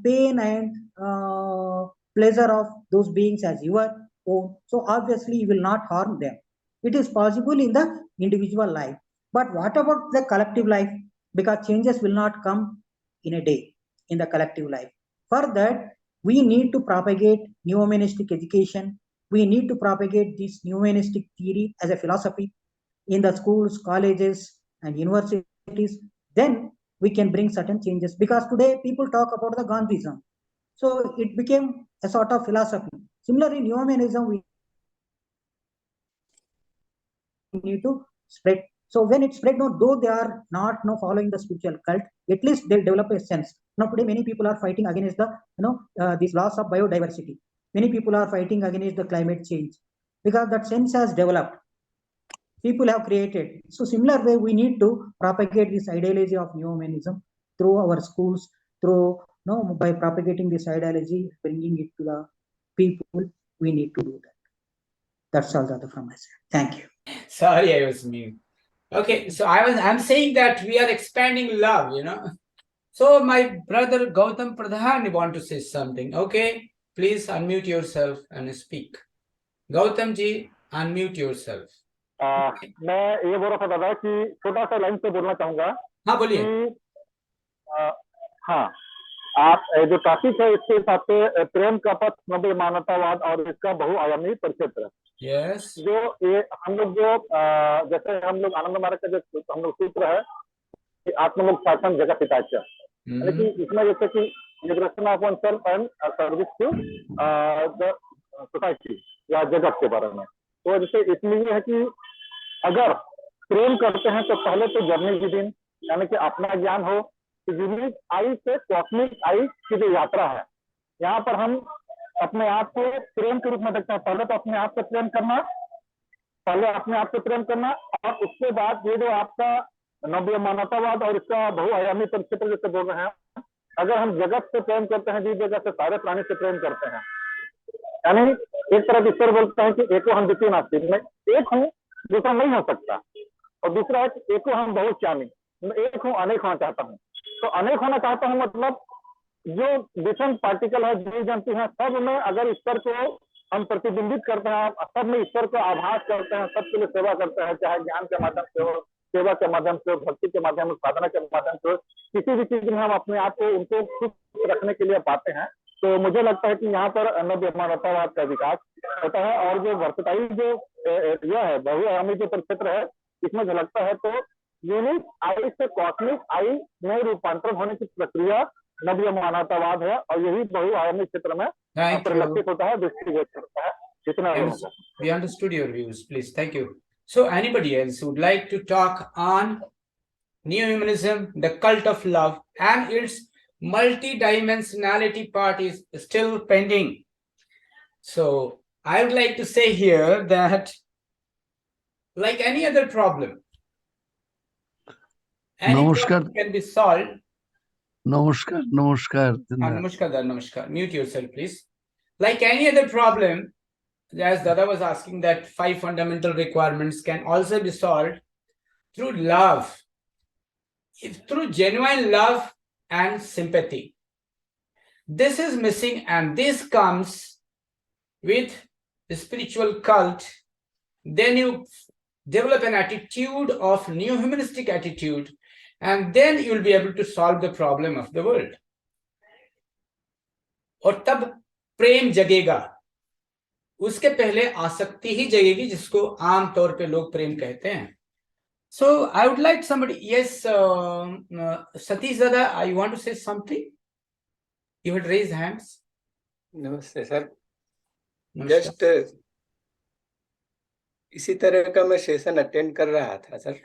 pain and pleasure of those beings as your own. So obviously you will not harm them. It is possible in the individual life. But what about the collective life? Because changes will not come in a day in the collective life. For that, we need to propagate neo-humanistic education. We need to propagate this neo-humanistic theory as a philosophy in the schools, colleges, and universities. Then we can bring certain changes. Because today people talk about the Gandhism. So it became a sort of philosophy. Similarly, neo-humanism, we need to spread. So when it spread, though they are not following the spiritual cult, at least they develop a sense. Now today many people are fighting against the these laws of biodiversity. Many people are fighting against the climate change because that sense has developed. People have created. So similar way, we need to propagate this ideology of neo-humanism through our schools, through by propagating this ideology, bringing it to the people. We need to do that. That's all that from my side. Thank you. Sorry, I was mute. Okay, so I'm saying that we are expanding love, So my brother Gautam Pradhan want to say something. Okay, please unmute yourself and speak. Gautam ji, unmute yourself. मैं ये बोल रहा था दादा कि छोटा सा line से बोलना चाहूंगा। हाँ बोलिए। हाँ, आप जो टॉपिक है इसके हिसाब से प्रेम का पथ, नव्य मानवतावाद और इसका बहुआयामी परिक्षेत्र। यस। जो ये हम लोग जैसे हम लोग आनंद मार्ग का जो हम लोग सूत्र है कि आत्मलोक शासन जगत हिताच, लेकिन इसमें जैसे कि liberation of one self and service to the society या जगत के बारे में। तो जैसे इसमें ये है कि अगर प्रेम करते हैं तो पहले तो जर्नी विदिन, यानी कि अपना ज्ञान हो, यूनिक आई से कॉस्मिक आई की जो यात्रा है, यहाँ पर हम अपने आप को प्रेम के रूप में देखते हैं। पहले तो अपने आप से प्रेम करना, और उसके बाद ये जो आपका नव्य मानवतावाद और इसका बहुआयामी परिक्षेत्र जैसे बोल रहे हैं, अगर हम जगत से प्रेम करते हैं, जीव जगत से सारे प्राणी से प्रेम करते हैं, यानी एक तरफ ईश्वर बोलते हैं कि एको हम द्वितीय नास्ति, मैं एक हूँ दूसरा नहीं हो सकता, और दूसरा है कि एको हम बहुत चाहनी, मैं एक हूँ अनेक होना चाहता हूँ। तो अनेक होना चाहता हूँ मतलब जो डिफरेंट पार्टिकल है, जीव जंतु है, सब में अगर ईश्वर को हम प्रतिबिंबित करते हैं, सब में ईश्वर को आभास करते हैं, सबके लिए सेवा करते हैं, चाहे ज्ञान के माध्यम से हो, सेवा के माध्यम से हो, भक्ति के माध्यम से, साधना के माध्यम से हो, किसी भी चीज में हम अपने आप को उनको खुश रखने के लिए पाते हैं। तो मुझे लगता है कि यहाँ पर नव्य मानवतावाद का विकास होता है, और जो वर्सटाइल जो यह है बहुआयामी जो परिक्षेत्र है, इसमें झलकता है। तो यूनिक आई से कॉस्मिक आई में रूपांतरण होने की प्रक्रिया नव्य मानवतावाद है, और यही बहुआयामी क्षेत्र में परिलक्षित होता है, दृष्टिगोचर करता है। जितना we understood your views, please. Thank you. So anybody else would like to talk on neo-humanism, the cult of love, and its multi-dimensionality part is still pending. So I would like to say here that like any other problem, any problem can be solved. Namaskar. Namaskar. Mute yourself, please. Like any other problem, as Dada was asking, that 5 fundamental requirements can also be solved through love, through genuine love and sympathy. This is missing, and this comes with spiritual cult, then you develop an attitude of neo-humanistic attitude, and then you'll be able to solve the problem of the world. और तब प्रेम जगेगा, उसके पहले आसक्ति ही जगेगी, जिसको आम तौर पे लोग प्रेम कहते हैं. So I would like somebody, yes, Satish Dada, I want to say something. You had raised hands. नमस्ते सर. नमस्कार. जस्ट इसी तरह का मैं सेशन अटेंड कर रहा था सर,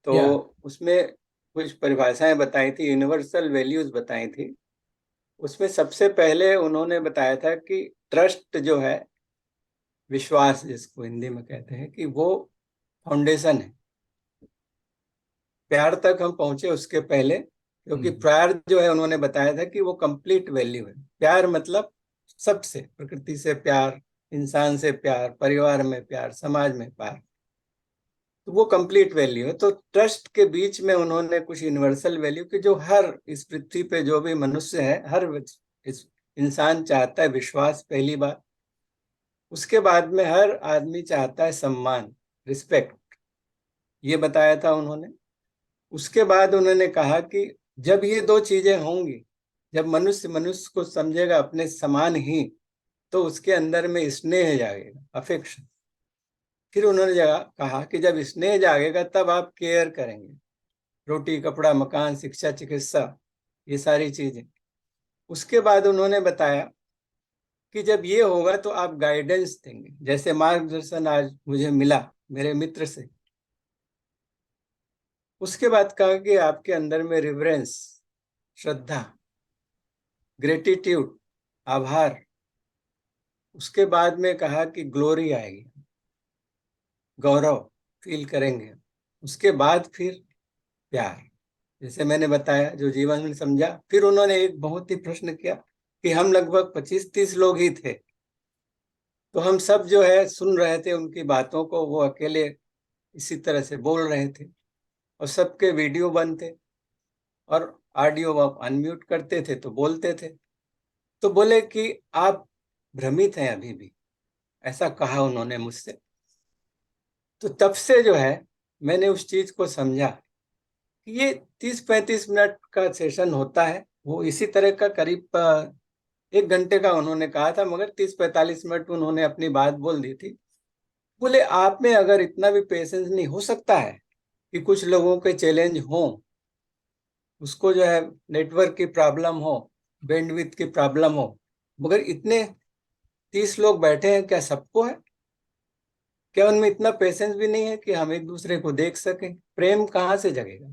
तो उसमें कुछ परिभाषाएं बताई थी, यूनिवर्सल वैल्यूज बताई थी. उसमें सबसे पहले उन्होंने बताया था कि ट्रस्ट जो है, विश्वास जिसको हिंदी में कहते हैं, कि वो फाउंडेशन है. प्यार तक हम पहुंचे उसके पहले, क्योंकि प्यार जो है उन्होंने बताया था कि वो कंप्लीट वैल्यू है. प्यार मतलब सबसे, प्रकृति से प्यार, इंसान से प्यार, परिवार में प्यार, समाज में प्यार, तो वो कंप्लीट वैल्यू है. तो ट्रस्ट के बीच में उन्होंने कुछ यूनिवर्सल वैल्यू कि जो हर इस पृथ्वी पे जो भी मनुष्य है, हर इस इंसान चाहता है विश्वास, पहली बात. उसके बाद में हर आदमी चाहता है सम्मान, रिस्पेक्ट, ये बताया था उन्होंने. उसके बाद उन्होंने कहा कि जब ये दो चीजें होंगी, जब मनुष्य मनुष्य को समझेगा अपने समान ही, तो उसके अंदर में स्नेह जागेगा, अफेक्शन. फिर उन्होंने कहा कि जब स्नेह जागेगा तब आप केयर करेंगे, रोटी कपड़ा मकान शिक्षा चिकित्सा, ये सारी चीजें. उसके बाद उन्होंने बताया कि जब ये होगा तो आप गाइडेंस देंगे, जैसे मार्गदर्शन आज मुझे मिला मेरे मित्र से. उसके बाद कहा कि आपके अंदर में रिवरेंस, श्रद्धा, ग्रेटिट्यूड, आभार. उसके बाद में कहा कि ग्लोरी आएगी, गौरव फील करेंगे. उसके बाद फिर प्यार, जैसे मैंने बताया, जो जीवन में समझा. फिर उन्होंने एक बहुत ही प्रश्न किया कि हम लगभग 25-30 लोग ही थे, तो हम सब जो है सुन रहे थे उनकी बातों को, वो अकेले इसी तरह से बोल रहे थे, और सबके वीडियो बंद थे, और ऑडियो आप अनम्यूट करते थे तो बोलते थे. तो बोले कि आप भ्रमित हैं अभी भी, ऐसा कहा उन्होंने मुझसे. तो तब से जो है मैंने उस चीज को समझा कि ये 30-35 मिनट का सेशन होता है, वो इसी तरह का करीब 1 घंटे का उन्होंने कहा था, मगर 30-45 मिनट उन्होंने अपनी बात बोल दी थी. बोले आप में अगर इतना भी पेशेंस नहीं, हो सकता है कि कुछ लोगों के चैलेंज हो, उसको जो है नेटवर्क की प्रॉब्लम हो, बैंडविड्थ की प्रॉब्लम हो, मगर इतने 30 लोग बैठे हैं, क्या सबको है? क्या उनमें इतना पेशेंस भी नहीं है कि हम एक दूसरे को देख सकें? प्रेम कहाँ से जगेगा?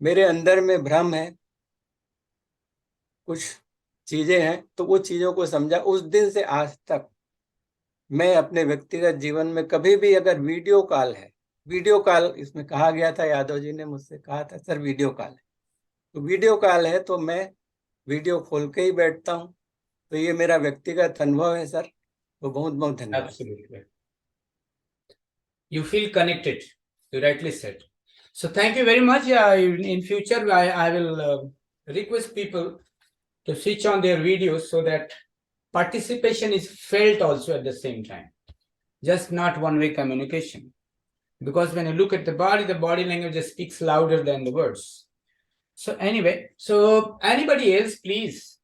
मेरे अंदर में भ्रम है, कुछ चीजें हैं, तो वो चीजों को समझा. उस दिन से आज तक मैं अपने व्यक्तिगत जीवन में कभी भी, अगर वीडियो कॉल है, वीडियो कॉल इसमें कहा गया था, यादव जी ने मुझसे कहा था सर वीडियो कॉल है, तो वीडियो कॉल है तो मैं वीडियो खोल के ही बैठता हूँ. तो ये मेरा व्यक्तिगत अनुभव है सर. तो बहुत बहुत धन्यवाद. Absolutely. You feel connected. You rightly said. So thank you very much. In future, I will request people to switch on their videos so that participation is felt also at the same time. Just not one-way communication. Because when you look at the body language just speaks louder than the words. So anyway, so anybody else, please.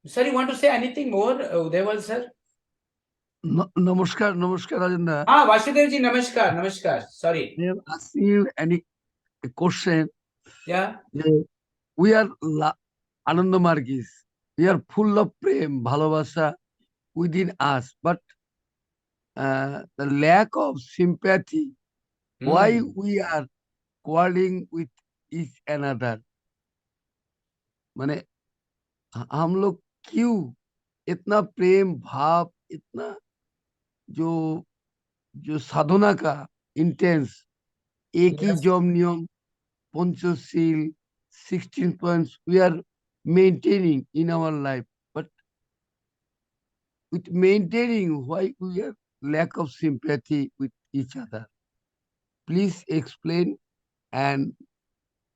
Sir, you want to say anything more, Udaywal sir? Namaskar, Rajendra. Vasudev ji, namaskar. Sorry. I am asking you a question. Yeah. We are Anandamargis. We are full of prem, bhalabasa within us, but the lack of sympathy, why we are quarreling with each another. माने हम लोग क्यों इतना प्रेम भाव, इतना जो साधना का intense, एक ही जम नियम, Panchsheel, 16 points we are maintaining in our life, but with maintaining, why we have lack of sympathy with each other. Please explain, and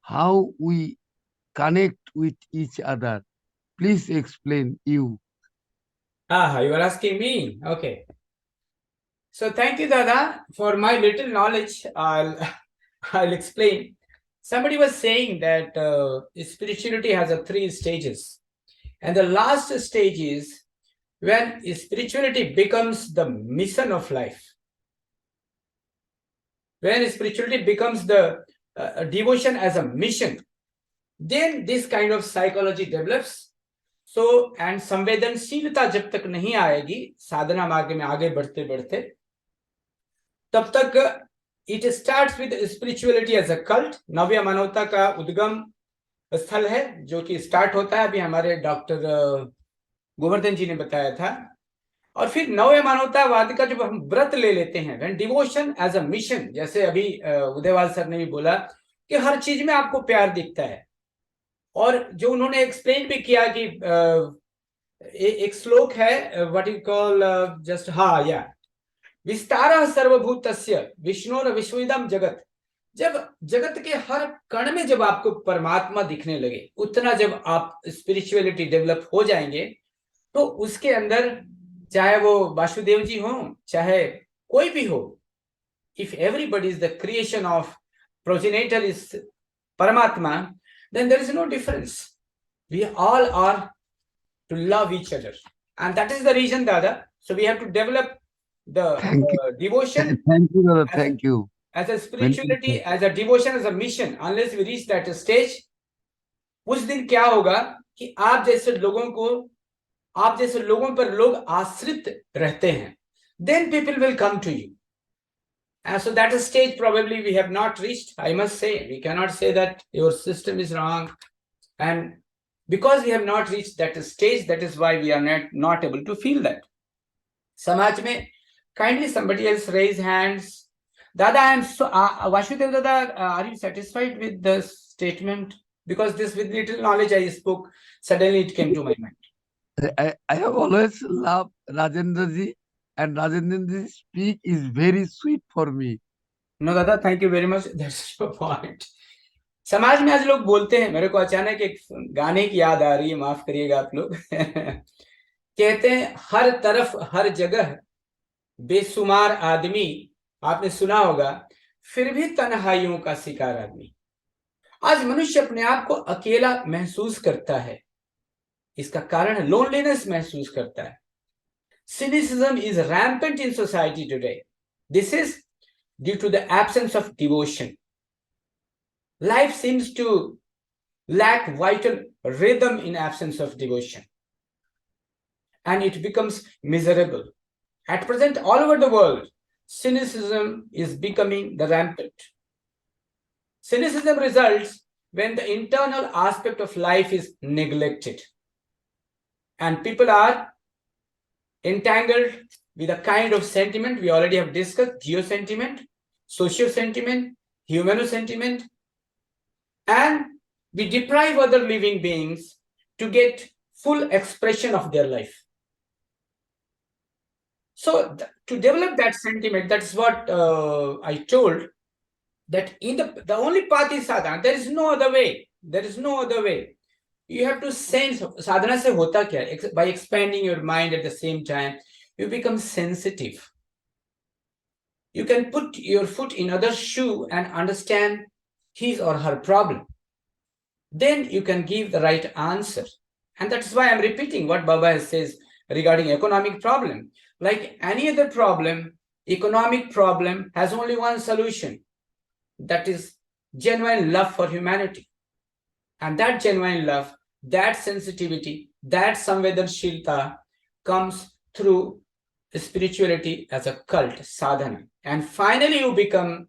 how we connect with each other. Please explain you. You are asking me? Okay. So thank you, Dada, for my little knowledge. I'll explain. Somebody was saying that spirituality has a 3 stages, and the last stage is when spirituality becomes the mission of life. When spirituality becomes the devotion as a mission, then this kind of psychology develops. So, and संवेदनशीलता जब तक नहीं आएगी साधना मार्ग में आगे बढ़ते बढ़ते, तब तक it starts with spirituality as a cult. नव्य मानवता का उद्गम स्थल है जो कि स्टार्ट होता है, अभी हमारे डॉक्टर गोवर्धन जी ने बताया था. और फिर नव्य मानवतावाद का जब हम व्रत ले लेते हैं, when devotion as a mission, जैसे अभी उदयवाल सर ने भी बोला कि हर चीज में आपको प्यार दिखता है, और जो उन्होंने एक्सप्लेन भी किया कि एक श्लोक है, व्हाट यू कॉल जस्ट विस्तारः सर्वभूतस्य विष्णुर विश्वइदं जगत. जब जगत के हर कण में जब आपको परमात्मा दिखने लगे, उतना जब आप स्पिरिचुअलिटी डेवलप हो जाएंगे, तो उसके अंदर चाहे वो वासुदेव जी हो, चाहे कोई भी हो, if everybody is the creation of progenitor is Paramatma, then there is no difference. We all are to love each other, and that is the reason, Dada. So we have to develop the devotion. Thank you, Dada. Thank you. As a spirituality, as a devotion, as a mission. Unless we reach that stage, उस दिन क्या होगा कि आप जैसे लोगों पर लोग आश्रित रहते हैं. Then people will come to you. And so that stage probably we have not reached. I must say, we cannot say that your system is wrong. And because we have not reached that stage, that is why we are not able to feel that. Samaj mein, kindly somebody else raise hands. Dada, I am so, Vasudev Dada, are you satisfied with the statement? Because this with little knowledge I spoke, suddenly it came to my mind. I have always loved Rajendra ji, and Rajendra ji's speak is very sweet for me. No, Dada, thank you very much. That's your point. समाज में आज लोग बोलते हैं, मेरे को अचानक एक गाने की याद आ रही है, माफ करिएगा आप लोग. कहते हैं हर तरफ हर जगह बेशुमार आदमी, आपने सुना होगा, फिर भी तन्हाइयों का शिकार आदमी. आज मनुष्य अपने आप को अकेला महसूस करता है. इसका कारण लोनलीनेस महसूस करता है. Cynicism is rampant in society today. This is due to the absence of devotion. Life seems to lack vital rhythm in absence of devotion, and it becomes miserable. At present, all over the world, cynicism is becoming the rampant. Cynicism results when the internal aspect of life is neglected, and people are entangled with a kind of sentiment we already have discussed: geo-sentiment, socio-sentiment, humano-sentiment, and we deprive other living beings to get full expression of their life. So to develop that sentiment, that's what I told, that in the only path is sadhana. There is no other way. There is no other way. You have to sense. Sadhana se hota kya? By expanding your mind at the same time, you become sensitive. You can put your foot in other's shoe and understand his or her problem. Then you can give the right answer. And that's why I'm repeating what Baba says regarding economic problem. Like any other problem, economic problem has only one solution. That is genuine love for humanity. And that genuine love, that sensitivity, that samvedanshilta comes through spirituality as a cult, sadhana. And finally you become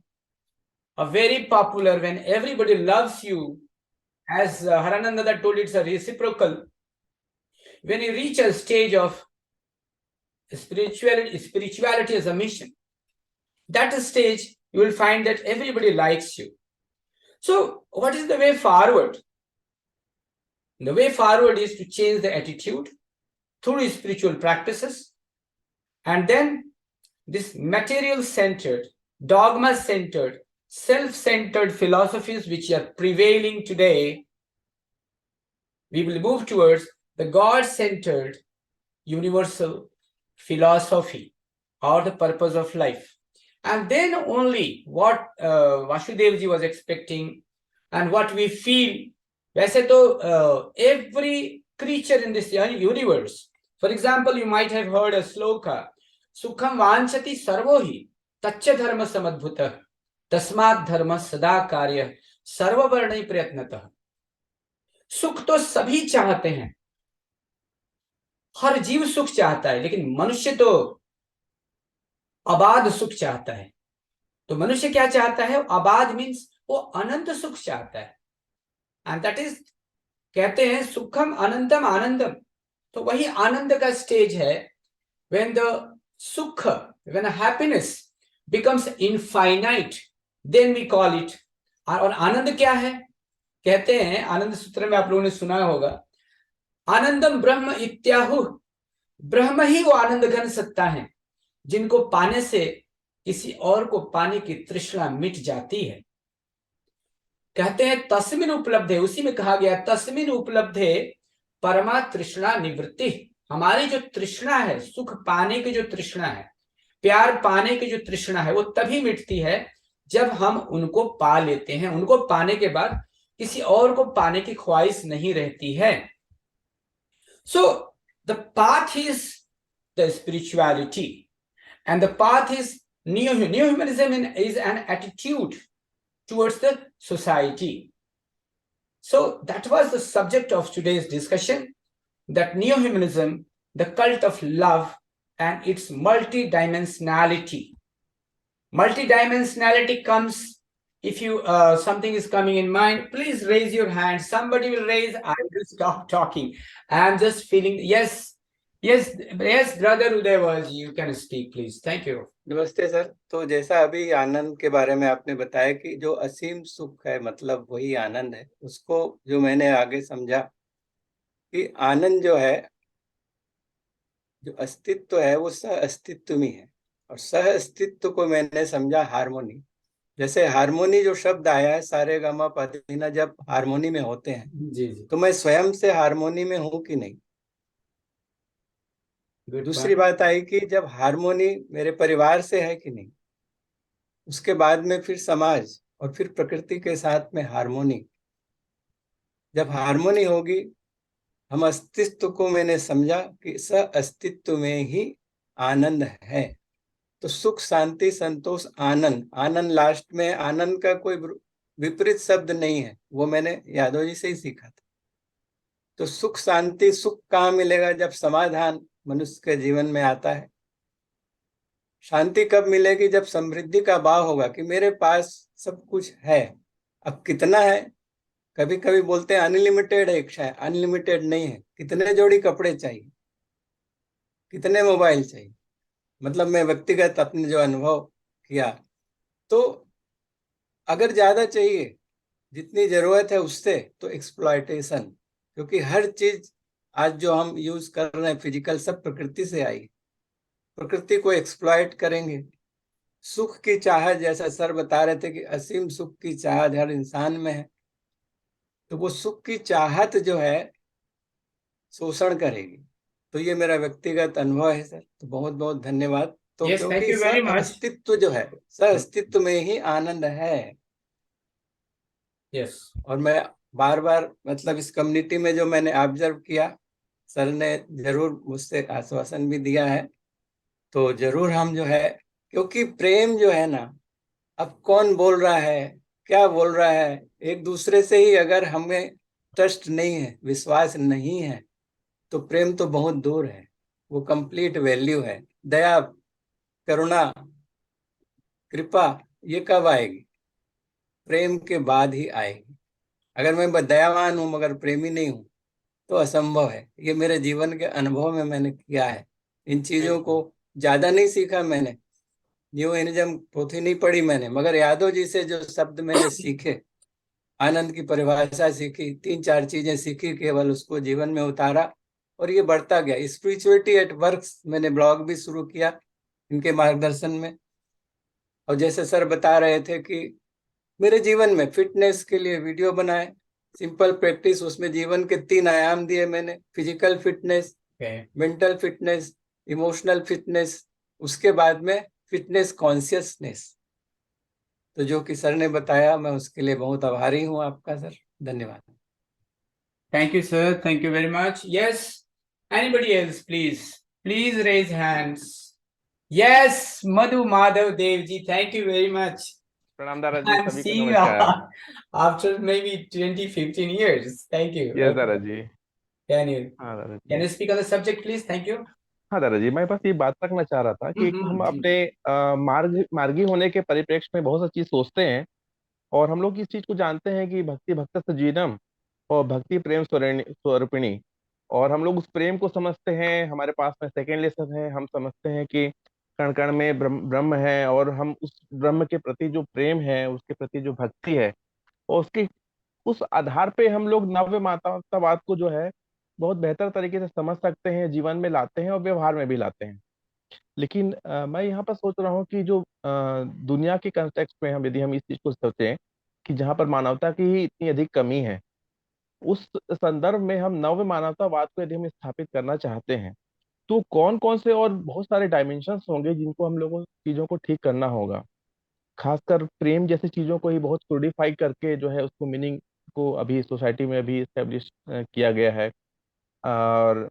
a very popular when everybody loves you. As Harananda told, it's a reciprocal. When you reach a stage of spirituality as a mission, that stage you will find that everybody likes you. So what is the way forward? The way forward is to change the attitude through spiritual practices, and then this material-centered, dogma-centered, self-centered philosophies which are prevailing today, we will move towards the God-centered, universal philosophy or the purpose of life. And then only what Vasudev ji was expecting and what we feel. वैसे तो every creature in this universe, for example, you might have heard a sloka, सुखम वांछति servo हि तच्च धर्म समद्भुतः तस्मात् धर्म सदा कार्य सर्ववर्णै प्रयत्नतः. सुख तो सभी चाहते हैं, हर जीव सुख चाहता है, लेकिन मनुष्य तो अबाध सुख चाहता है. तो मनुष्य क्या चाहता है? अबाध मीन्स वो अनंत सुख चाहता है. एंड दैट इज, कहते हैं सुखम अनंतम आनंदम. तो वही आनंद का स्टेज है व्हेन द सुख, when happiness becomes infinite, then we call it. और आनंद क्या है? कहते हैं आनंद सूत्र में, आप लोगों ने सुना होगा, आनंदम ब्रह्म इत्याहु. ब्रह्म ही वो आनंद घन सत्ता है जिनको पाने से किसी और को पाने की तृष्णा मिट जाती है. कहते हैं तस्मिन उपलब्धे, उसी में कहा गया तस्मिन उपलब्धे परमा तृष्णा निवृत्ति. हमारी जो तृष्णा है, सुख पाने की जो तृष्णा है, प्यार पाने की जो तृष्णा है, वो तभी मिटती है जब हम उनको पा लेते हैं. उनको पाने के बाद किसी और को पाने की ख्वाहिश नहीं रहती है. So the path is the spirituality, and the path is Neo-humanism is an attitude towards the society. So that was the subject of today's discussion, that Neo-humanism, the cult of love and its multidimensionality. Multidimensionality comes, if you something is coming in mind, please raise your hand. Somebody will raise. I will stop talking. I am just feeling. Yes, brother Udayavaji, you can speak, please. Thank you. नमस्ते sir. तो जैसा अभी आनंद के बारे में आपने बताया कि जो असीम सुख है, मतलब वही आनंद है, उसको जो मैंने आगे समझा कि आनंद जो है, जो अस्तित्व है, वो सह अस्तित्व में है. और सह अस्तित्व को मैंने समझा हारमोनी. जैसे हारमोनी जो शब्द आया है, सारे गामा पधनिना, जब हारमोनी में होते हैं जी जी. तो मैं स्वयं से हारमोनी में हूं कि नहीं. दूसरी बात आई कि जब हारमोनी मेरे परिवार से है कि नहीं, उसके बाद में फिर समाज और फिर प्रकृति के साथ में हारमोनी. जब हारमोनी होगी, हम अस्तित्व को मैंने समझा कि सह अस्तित्व में ही आनंद है. तो सुख, शांति, संतोष, आनंद. आनंद लास्ट में, आनंद का कोई विपरीत शब्द नहीं है, वो मैंने यादव जी से ही सीखा था. तो सुख शांति, सुख कहाँ मिलेगा? जब समाधान मनुष्य के जीवन में आता है. शांति कब मिलेगी? जब समृद्धि का भाव होगा कि मेरे पास सब कुछ है. अब कितना है? कभी कभी बोलते हैं अनलिमिटेड है इच्छाएं. अनलिमिटेड नहीं है. कितने जोड़ी कपड़े चाहिए, कितने मोबाइल चाहिए, मतलब मैं व्यक्तिगत अपने जो अनुभव किया, तो अगर ज्यादा चाहिए, जितनी जरूरत है उससे, तो एक्सप्लॉयटेशन. क्योंकि हर चीज आज जो हम यूज कर रहे हैं फिजिकल, सब प्रकृति से आई. प्रकृति को एक्सप्लॉयट करेंगे. सुख की चाहत, जैसा सर बता रहे थे कि असीम सुख की चाहत हर इंसान में है, तो वो सुख की चाहत जो है शोषण करेगी. तो ये मेरा व्यक्तिगत अनुभव है सर. तो बहुत बहुत धन्यवाद. तो Yes, thank क्योंकि you very much. अस्तित्व जो है, सह अस्तित्व में ही आनंद है. Yes. और मैं बार बार, मतलब इस कम्युनिटी में जो मैंने ऑब्जर्व किया, सर ने जरूर मुझसे आश्वासन भी दिया है. तो जरूर हम जो है, क्योंकि प्रेम जो है ना, अब कौन बोल रहा है, क्या बोल रहा है, एक दूसरे से ही अगर हमें ट्रस्ट नहीं है, विश्वास नहीं है, तो प्रेम तो बहुत दूर है. वो कंप्लीट वैल्यू है. दया, करुणा, कृपा, ये कब आएगी? प्रेम के बाद ही आएगी. अगर मैं दयावान हूं मगर प्रेमी नहीं हूं, तो असंभव है. ये मेरे जीवन के अनुभव में मैंने किया है. इन चीजों को ज्यादा नहीं सीखा मैंने, न्यू-ह्यूमनिज्म पोथी नहीं पढ़ी मैंने, मगर यादव जी से जो शब्द मैंने सीखे, आनंद की परिभाषा सीखी, 3-4 चीजें सीखी, केवल उसको जीवन में उतारा और ये बढ़ता गया. स्पिरिचुअलिटी एट वर्क, मैंने ब्लॉग भी शुरू किया इनके मार्गदर्शन में. और जैसे सर बता रहे थे कि मेरे जीवन में फिटनेस के लिए वीडियो बनाए, सिंपल प्रैक्टिस, उसमें जीवन के 3 आयाम दिए मैंने. Physical fitness, mental fitness, emotional fitness, उसके बाद में फिटनेस कॉन्शियसनेस। तो जो कि सर ने बताया, मैं उसके लिए बहुत आभारी हूं आपका सर। धन्यवाद। Thank you, sir. Thank you very much. Yes. Anybody else, please? Please raise hands. Yes, Madhu Madhav Dev ji. Thank you very much. प्रणाम दादा जी, I'm सभी को seeing you नमस्कार। after maybe 20, 15 years. Thank you. Yes दादा जी। Can you हाँ दादा can ji. you speak on the subject, please? Thank you. हाँ दादा जी, मैं बस ये बात रखना चाह रहा था कि एक हम जी। अपने मार्गी होने के परिप्रेक्ष्य में बहुत सी चीज सोचते हैं, और हम लोग इस चीज को जानते हैं कि भक्ति भक्त जीनम और भक्ति प्रेम स्वरूपिणी, और हम लोग उस प्रेम को समझते हैं। हमारे पास में सेकेंड लेसन है, हम समझते हैं कि कण कण में ब्रह्म ब्रह्म है, और हम उस ब्रह्म के प्रति जो प्रेम है, उसके प्रति जो भक्ति है, और उसके उस आधार पे हम लोग नव्य मानवतावाद को जो है बहुत बेहतर तरीके से समझ सकते हैं, जीवन में लाते हैं और व्यवहार में भी लाते हैं। लेकिन मैं यहाँ पर सोच रहा हूँ कि जो दुनिया के कंटेक्स्ट में हम यदि हम इस चीज को सोचें कि जहाँ पर मानवता की ही इतनी अधिक कमी है, उस संदर्भ में हम नव्य मानवतावाद को यदि हम स्थापित करना चाहते हैं, तो कौन कौन से और बहुत सारे डायमेंशंस होंगे जिनको हम लोगों चीजों को ठीक करना होगा। खासकर प्रेम जैसी चीजों को ही बहुत क्रोडिफाई करके जो है उसको मीनिंग को अभी सोसाइटी में अभी एस्टेब्लिश किया गया है, और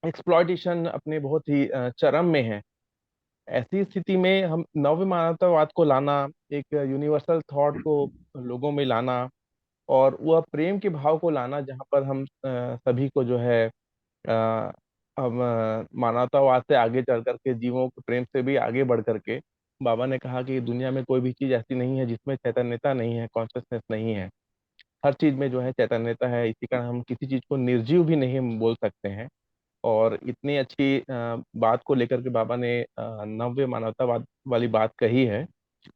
एक्सप्लॉइटेशन अपने बहुत ही चरम में है। ऐसी स्थिति में हम नव्य मानवतावाद को लाना, एक यूनिवर्सल थॉट को लोगों में लाना, और वह प्रेम के भाव को लाना, जहाँ पर हम सभी को जो है हम मानवतावाद से आगे चल करके, जीवों के प्रेम से भी आगे बढ़ करके, बाबा ने कहा कि दुनिया में कोई भी चीज ऐसी नहीं है जिसमें चैतन्यता नहीं है, कॉन्शियसनेस नहीं है। हर चीज में जो है चैतन्यता है। इसी कारण हम किसी चीज को निर्जीव भी नहीं बोल सकते हैं। और इतनी अच्छी बात को लेकर के बाबा ने नव्य मानवतावाद वाली बात कही है।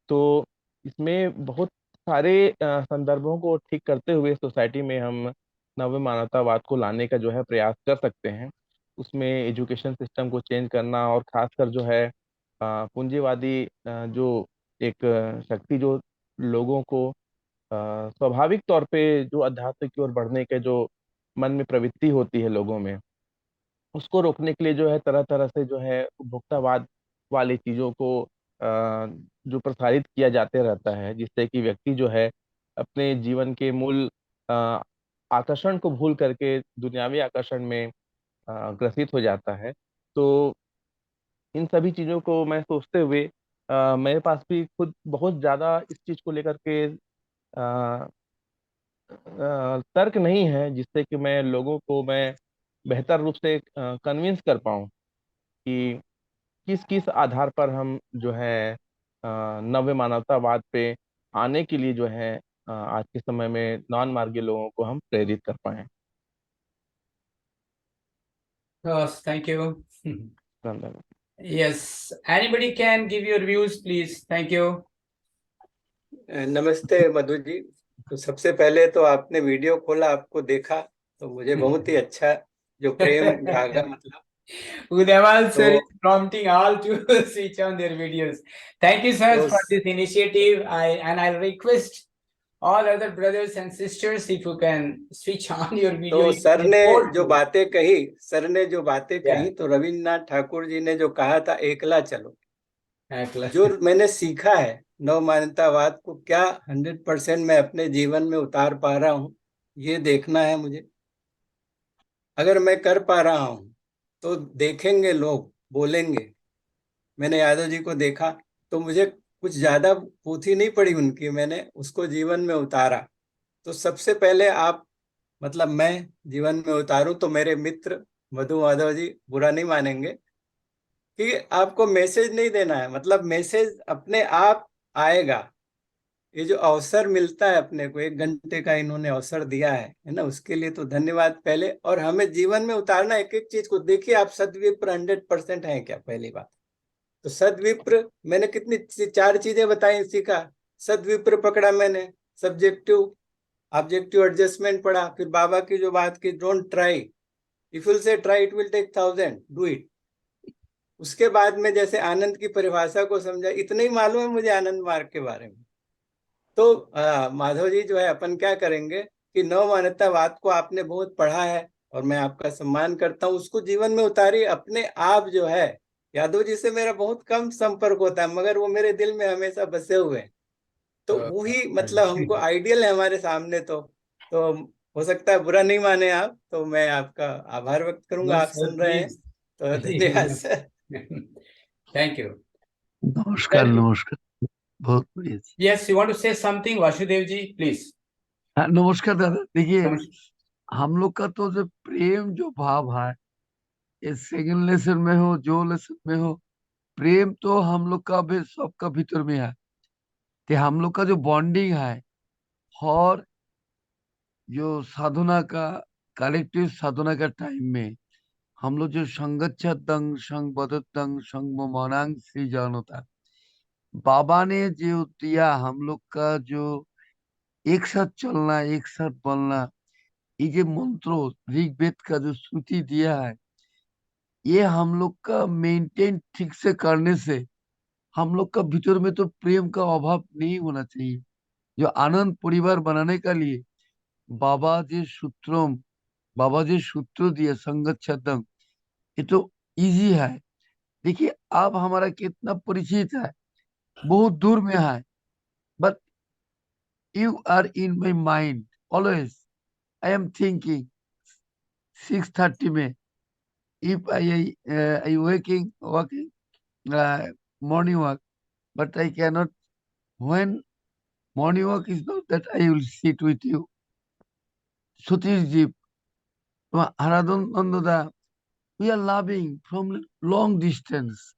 तो इसमें बहुत सारे संदर्भों को ठीक करते हुए सोसाइटी में हम नव्य मानवतावाद को लाने का जो है प्रयास कर सकते हैं। उसमें एजुकेशन सिस्टम को चेंज करना, और खासकर जो है पूंजीवादी जो एक शक्ति जो लोगों को स्वाभाविक तौर पे जो अध्यात्म की ओर बढ़ने के जो मन में प्रवृत्ति होती है लोगों में, उसको रोकने के लिए जो है तरह तरह से जो है उपभोक्तावाद वाली चीजों को जो प्रसारित किया जाते रहता है, जिससे कि व्यक्ति जो है अपने जीवन के मूल अ, आकर्षण को भूल करके दुनियावी आकर्षण में ग्रसित हो जाता है। तो इन सभी चीजों को मैं सोचते हुए मेरे पास भी खुद बहुत ज्यादा इस चीज को लेकर के तर्क नहीं है, जिससे कि मैं लोगों को मैं बेहतर रूप से कन्विंस कर पाऊं कि किस किस आधार पर हम जो है नव्य मानवतावाद पे आने के लिए जो है आज के समय में नॉन मार्गीय लोगों को हम प्रेरित कर पाए। Yes, thank you. धन्यवाद। Yes. Anybody can give your views, please. Thank you. नमस्ते मधु जी। तो सबसे पहले तो आपने वीडियो खोला, आपको देखा, तो मुझे बहुत ही अच्छा जो प्रेम जागा, मतलब Udaval sir तो is prompting all to switch on their videos. Thank you, sir, तो for this initiative. I'll request all other brothers and sisters if you can switch on your video. तो You सर can ने afford जो to. बातें कही, sir ने जो बातें Yeah. कही, तो रविन्द्रनाथ ठाकुर जी ने जो कहा था, एकला चलो, Excellent. जो मैंने सीखा है नव मानवतावाद को क्या 100% मैं अपने जीवन में उतार पा रहा हूँ, ये देखना है मुझे। अगर मैं कर पा रहा हूँ तो देखेंगे लोग, बोलेंगे। मैंने यादव जी को देखा, तो मुझे कुछ ज्यादा पोथी नहीं पड़ी उनकी, मैंने उसको जीवन में उतारा। तो सबसे पहले आप, मतलब मैं जीवन में उतारूं, तो मेरे मित्र मधु माधव जी बुरा नहीं मानेंगे कि आपको मैसेज नहीं देना है, मतलब मैसेज अपने आप आएगा। ये जो अवसर मिलता है अपने को, 1 घंटे का इन्होंने अवसर दिया है ना, उसके लिए तो धन्यवाद पहले। और हमें जीवन में उतारना एक एक चीज को। देखिए, आप सदविप्र 100% है क्या, पहली बात। तो सदविप्र मैंने कितनी 4 चीजें बताई इसी का। सदविप्र पकड़ा मैंने, सब्जेक्टिव ऑब्जेक्टिव एडजस्टमेंट पढ़ा, फिर बाबा की जो बात की, don't try, if will say try it will take 1000, do it. उसके बाद में जैसे आनंद की परिभाषा को समझा, इतना ही मालूम है मुझे आनंद मार्ग के बारे में। तो माधव जी जो है, अपन क्या करेंगे कि नव मानवतावाद को आपने बहुत पढ़ा है, और मैं आपका सम्मान करता हूँ, उसको जीवन में उतारिए। अपने आप जो है, यादव जी से मेरा बहुत कम संपर्क होता है, मगर वो मेरे दिल में हमेशा बसे हुए हैं। तो वही मतलब हमको आइडियल है हमारे सामने। तो हो सकता है बुरा नहीं माने आप, तो मैं आपका आभार व्यक्त करूंगा। No, आप sir, सुन रहे हैं please. तो धन्यवाद सर। Thank you. नमस्कार Well, नमस्कार, बहुत बढ़िया जी। yes, you want to say something, Vasudev ji, please. हाँ, नमस्कार दादा। देखिए, नमस्कार। हम लोग का तो जो प्रेम जो भाव है, ये सेकंड लेसन में हो, जो लेसन में हो, प्रेम तो हम लोग का भी सबका भीतर में है। कि हम लोग का जो बॉन्डिंग है, और जो साधना का, कलेक्टिव साधना का टाइम में हम लोग जो संगच्छदं संग संग मौनांग श्री जान होता, बाबा ने जो दिया हम लोग का, जो एक साथ चलना, एक साथ बोलना, ये जो मंत्र ऋग्वेद का जो श्रुति दिया है, ये हम लोग का मेंटेन ठीक से करने से हम लोग का भीतर में तो प्रेम का अभाव नहीं होना चाहिए। जो आनंद परिवार बनाने के लिए बाबा जी सूत्रों बाबा जी सूत्र दिए संगत छदम, ये तो इजी है। देखिए, आप हमारा कितना परिचित है, बहुत दूर में है, but you are in my mind always. I am thinking 6:30 में, if I walking morning walk, but I cannot. When morning walk is not that I will sit with you. Satish Haradon Nandada, we are loving from long distance.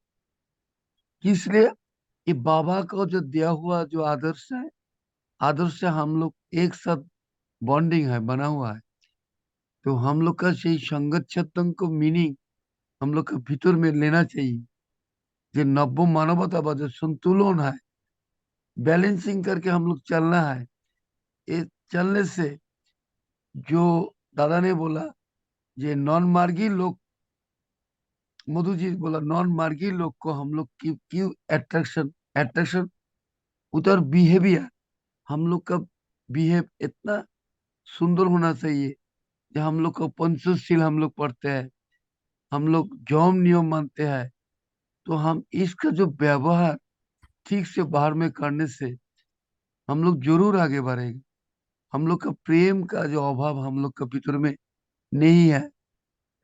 इसलिए ये बाबा का जो दिया हुआ जो आदर्श है, आदर्श से हम लोग एक साथ बॉन्डिंग है बना हुआ है। तो हम लोग का सही संगत छत्तन को मीनिंग हम लोग का भीतर में लेना चाहिए। जो नब्बो मानवतावाद जो संतुलन है, बैलेंसिंग करके हम लोग चलना है। ये चलने से जो दादा ने बोला, ये नॉन मार्गी लोग, मधु जी बोला, नॉन मार्गी लोग को हम लोग क्यों अट्रैक्शन अट्रैक्शन उधर बिहेवियर, हम लोग का बिहेव इतना सुंदर होना चाहिए। जो हम लोग को पंचशील हम लोग पढ़ते हैं, हम लोग जौम नियम मानते हैं, तो हम इसका जो व्यवहार ठीक से बाहर में करने से हम लोग जरूर आगे बढ़ेंगे। हम लोग का प्रेम का जो अभाव हम लोग के भीतर में नहीं है।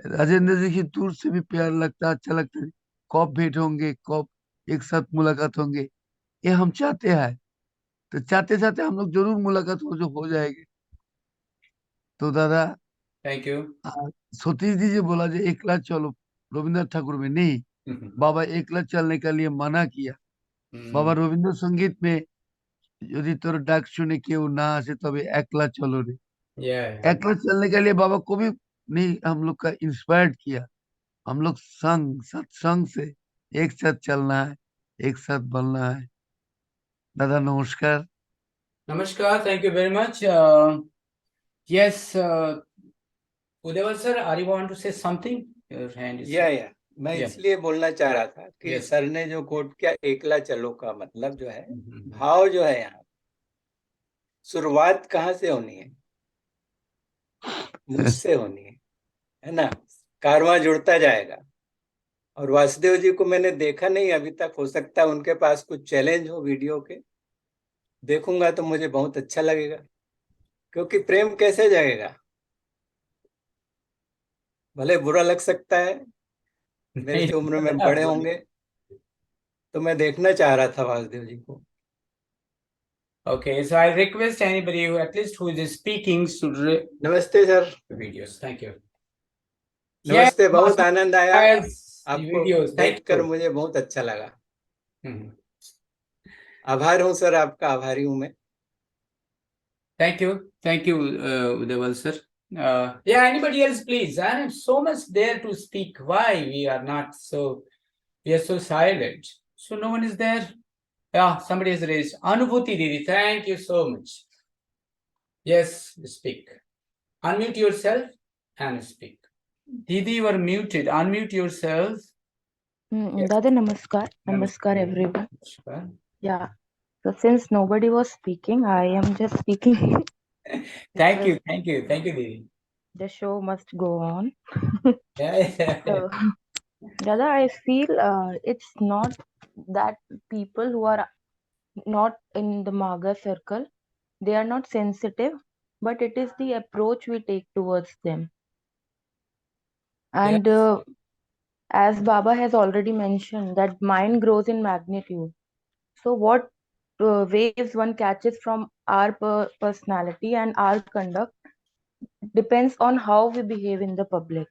राजेंद्र जी की दूर से भी प्यार लगता है, अच्छा लगता है। कब भेंट होंगे, कब एक साथ मुलाकात होंगे, ये हम चाहते हैं। तो चाहते चाहते हम लोग जरूर मुलाकात हो जाएगी। तो दादा, Thank you. सतीश जी जो बोला जो एकला चलो रविन्द्रनाथ ठाकुर में नहीं, बाबा एकला चलने के लिए मना किया। बाबा रविन्द्र संगीत में यदि तोर डाक सुने केउ ना आसे तबे एकला चलो रे। Yeah. एकला चलने के लिए बाबा को भी नहीं हम लोग का इंस्पायर्ड किया। हम लोग संग सत्संग से एक साथ चलना है, एक साथ बोलना है। दादा नमस्कार। Namaskar. Thank you very much. Yes, Udaval sir, are you want to say something? Your hand is या मैं Yeah. इसलिए बोलना चाह रहा था कि Yes. सर ने जो कोट किया, एकला चलो का मतलब जो है, भाव जो है यहाँ शुरुआत कहाँ से होनी है? मुझसे होनी है ना? कारवां जुड़ता जाएगा। और वासुदेव जी को मैंने देखा नहीं अभी तक, हो सकता है उनके पास कुछ चैलेंज हो वीडियो के, देखूंगा तो मुझे बहुत अच्छा लगेगा। क्योंकि प्रेम कैसे जाएगा? भले बुरा लग सकता है, मेरे से उम्र में बड़े होंगे, तो मैं देखना चाह रहा था वासुदेव जी को। Okay, so I request anybody who at least who is speaking should नमस्ते सर। videos. Thank you. नमस्ते, Yes, बहुत आनंद आया guys, आपको videos. Thank देखकर, you. मुझे बहुत अच्छा लगा। Mhm. आभार हूँ सर, आपका आभारी हूँ मैं। Thank you, Udaval sir. Yeah, anybody else, please? I have so much there to speak. Why we are not so? We are so silent. So no one is there. Yeah, somebody has raised. Anubhuti Didi, thank you so much. Yes, speak. Unmute yourself and speak. Didi, you are muted. Unmute yourself. Yes. Dada, namaskar everyone. Namaskar. Yeah. So since nobody was speaking, I am just speaking. Thank you, Didi. the show must go on. Yeah. So, Dada, I feel it's not that people who are not in the Maga circle, they are not sensitive, but it is the approach we take towards them. And as Baba has already mentioned, that mind grows in magnitude. So, what waves one catches from our personality and our conduct depends on how we behave in the public.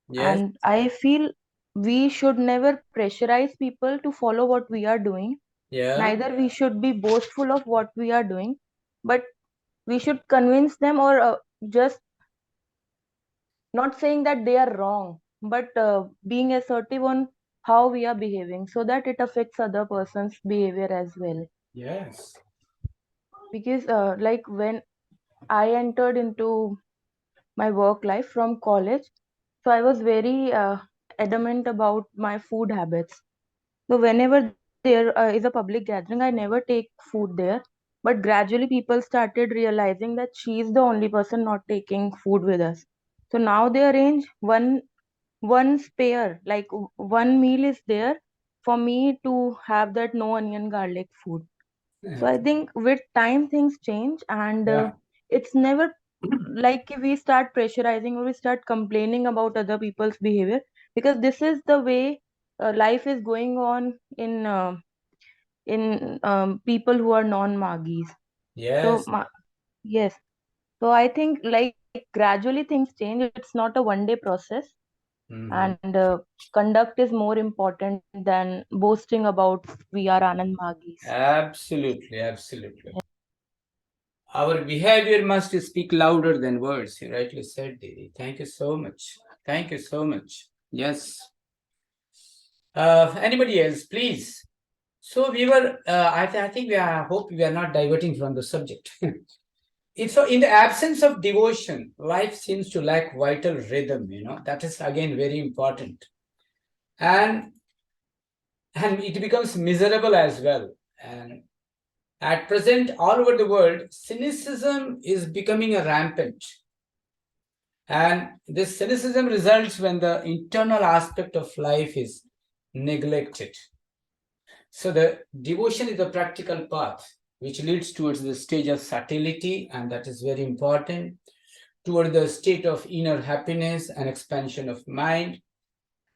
Yes. And I feel we should never pressurize people to follow what we are doing. Yeah. Neither we should be boastful of what we are doing, but we should convince them, or just not saying that they are wrong, but being assertive on how we are behaving so that it affects other person's behavior as well. Yes. Because like when I entered into my work life from college, so I was very adamant about my food habits. So whenever there is a public gathering, I never take food there. But gradually, people started realizing that she is the only person not taking food with us. So now they arrange one spare, like one meal is there for me to have that no onion garlic food. So I think with time things change, and Yeah. it's never like we start pressurizing or we start complaining about other people's behavior, because this is the way life is going on in people who are non-magis. So Yes. yes, so I think like gradually things change. It's not a one day process, Mhm. and conduct is more important than boasting about we are Anand Magis. Absolutely. Absolutely. Our behavior must speak louder than words. You rightly said, Didi. Thank you so much. Thank you so much. Yes. Anybody else, please? So we were. I think we are. I hope we are not diverting from the subject. So in the absence of devotion, life seems to lack vital rhythm. That is again very important, and it becomes miserable as well. And at present, all over the world, cynicism is becoming a rampant. And this cynicism results when the internal aspect of life is neglected. So the devotion is the practical path which leads towards the stage of subtlety, and that is very important, toward the state of inner happiness and expansion of mind.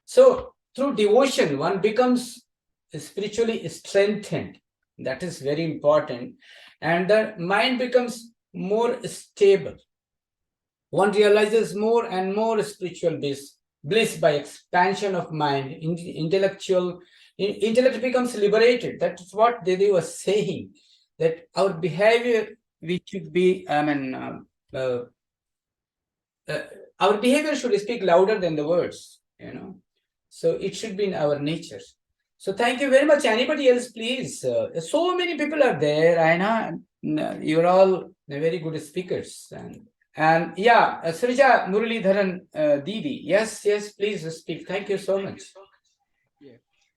So through devotion, one becomes spiritually strengthened. That is very important. And the mind becomes more stable. One realizes more and more spiritual bliss by expansion of mind. Intellect becomes liberated. That's what they were saying, that our behavior, we should be, uh, our behavior should speak louder than the words. So it should be in our nature. So thank you very much. Anybody else, please? So many people are there. I know you're all very good speakers. And yeah, Srija Muralidharan Didi. Yes, please speak. Thank you so much.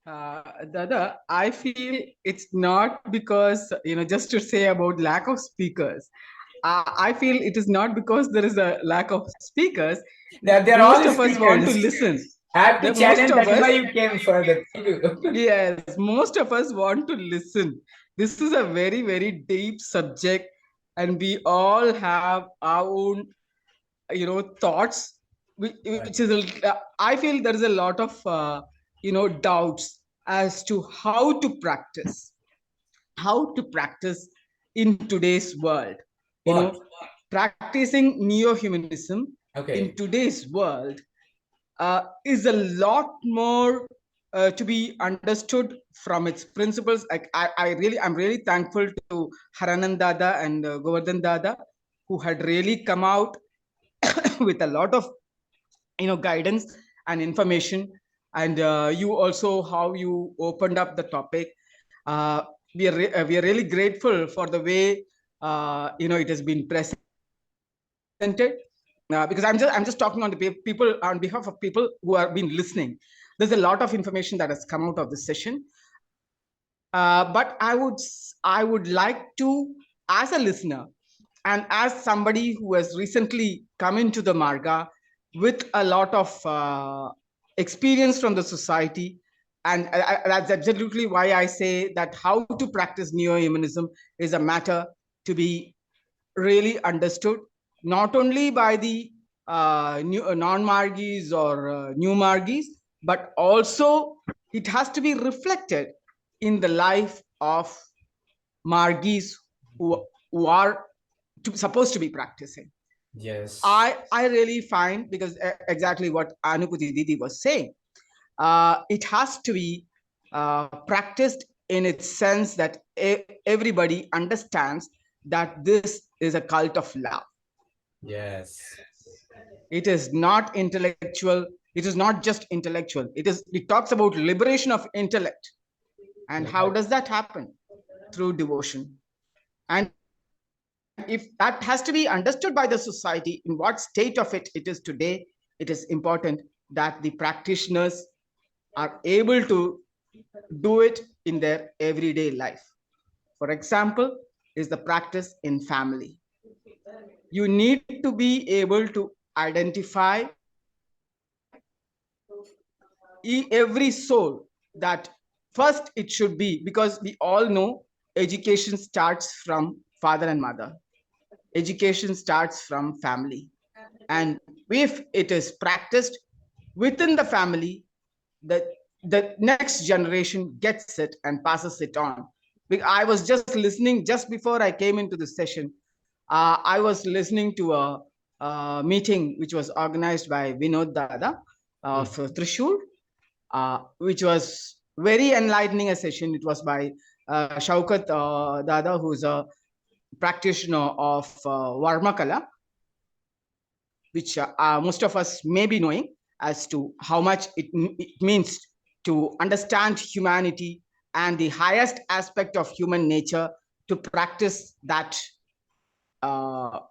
Dada, I feel it's not because, just to say about lack of speakers. I feel it is not because there is a lack of speakers. They're Most all of us want to speakers. listen. I have to Most challenge. of That is us, why you came further. Thank you. yes, most of us want to listen. This is a very, very deep subject, and we all have our own, thoughts, which is, I feel there is a lot of, doubts as to how to practice in today's world. What? Practicing neo-humanism Okay. in today's world is a lot more to be understood from its principles. I'm really thankful to Haranand Dada and Govardhan Dada, who had really come out with a lot of guidance and information. And you also, how you opened up the topic. uh, we are really grateful for the way it has been presented, because I'm just talking on the people, on behalf of people who have been listening. There's a lot of information that has come out of this session, but I would like to, as a listener, and as somebody who has recently come into the Marga with a lot of experience from the society, and that's absolutely why I say that how to practice neo-humanism is a matter to be really understood, not only by the non-Margis or new Margis, but also it has to be reflected in the life of Margis who are supposed to be practicing. Yes. I really find, because exactly what Anuputi Didi was saying, it has to be practiced in its sense that everybody understands that this is a cult of love. Yes. It is not intellectual. It is not just intellectual. It talks about liberation of intellect. And how does that happen? Through devotion. And if that has to be understood by the society, in what state of it is today, it is important that the practitioners are able to do it in their everyday life. For example, is the practice in family. You need to be able to identify every soul that first it should be, because we all know education starts from father and mother. Education starts from family. And if it is practiced within the family, the next generation gets it and passes it on. I was just listening just before I came into the session. I was listening to a meeting which was organized by Vinod Dada of Trishul, which was very enlightening a session. It was by Shaukat Dada, who's a practitioner of Varmakala, which most of us may be knowing as to how much it means to understand humanity and the highest aspect of human nature, to practice that part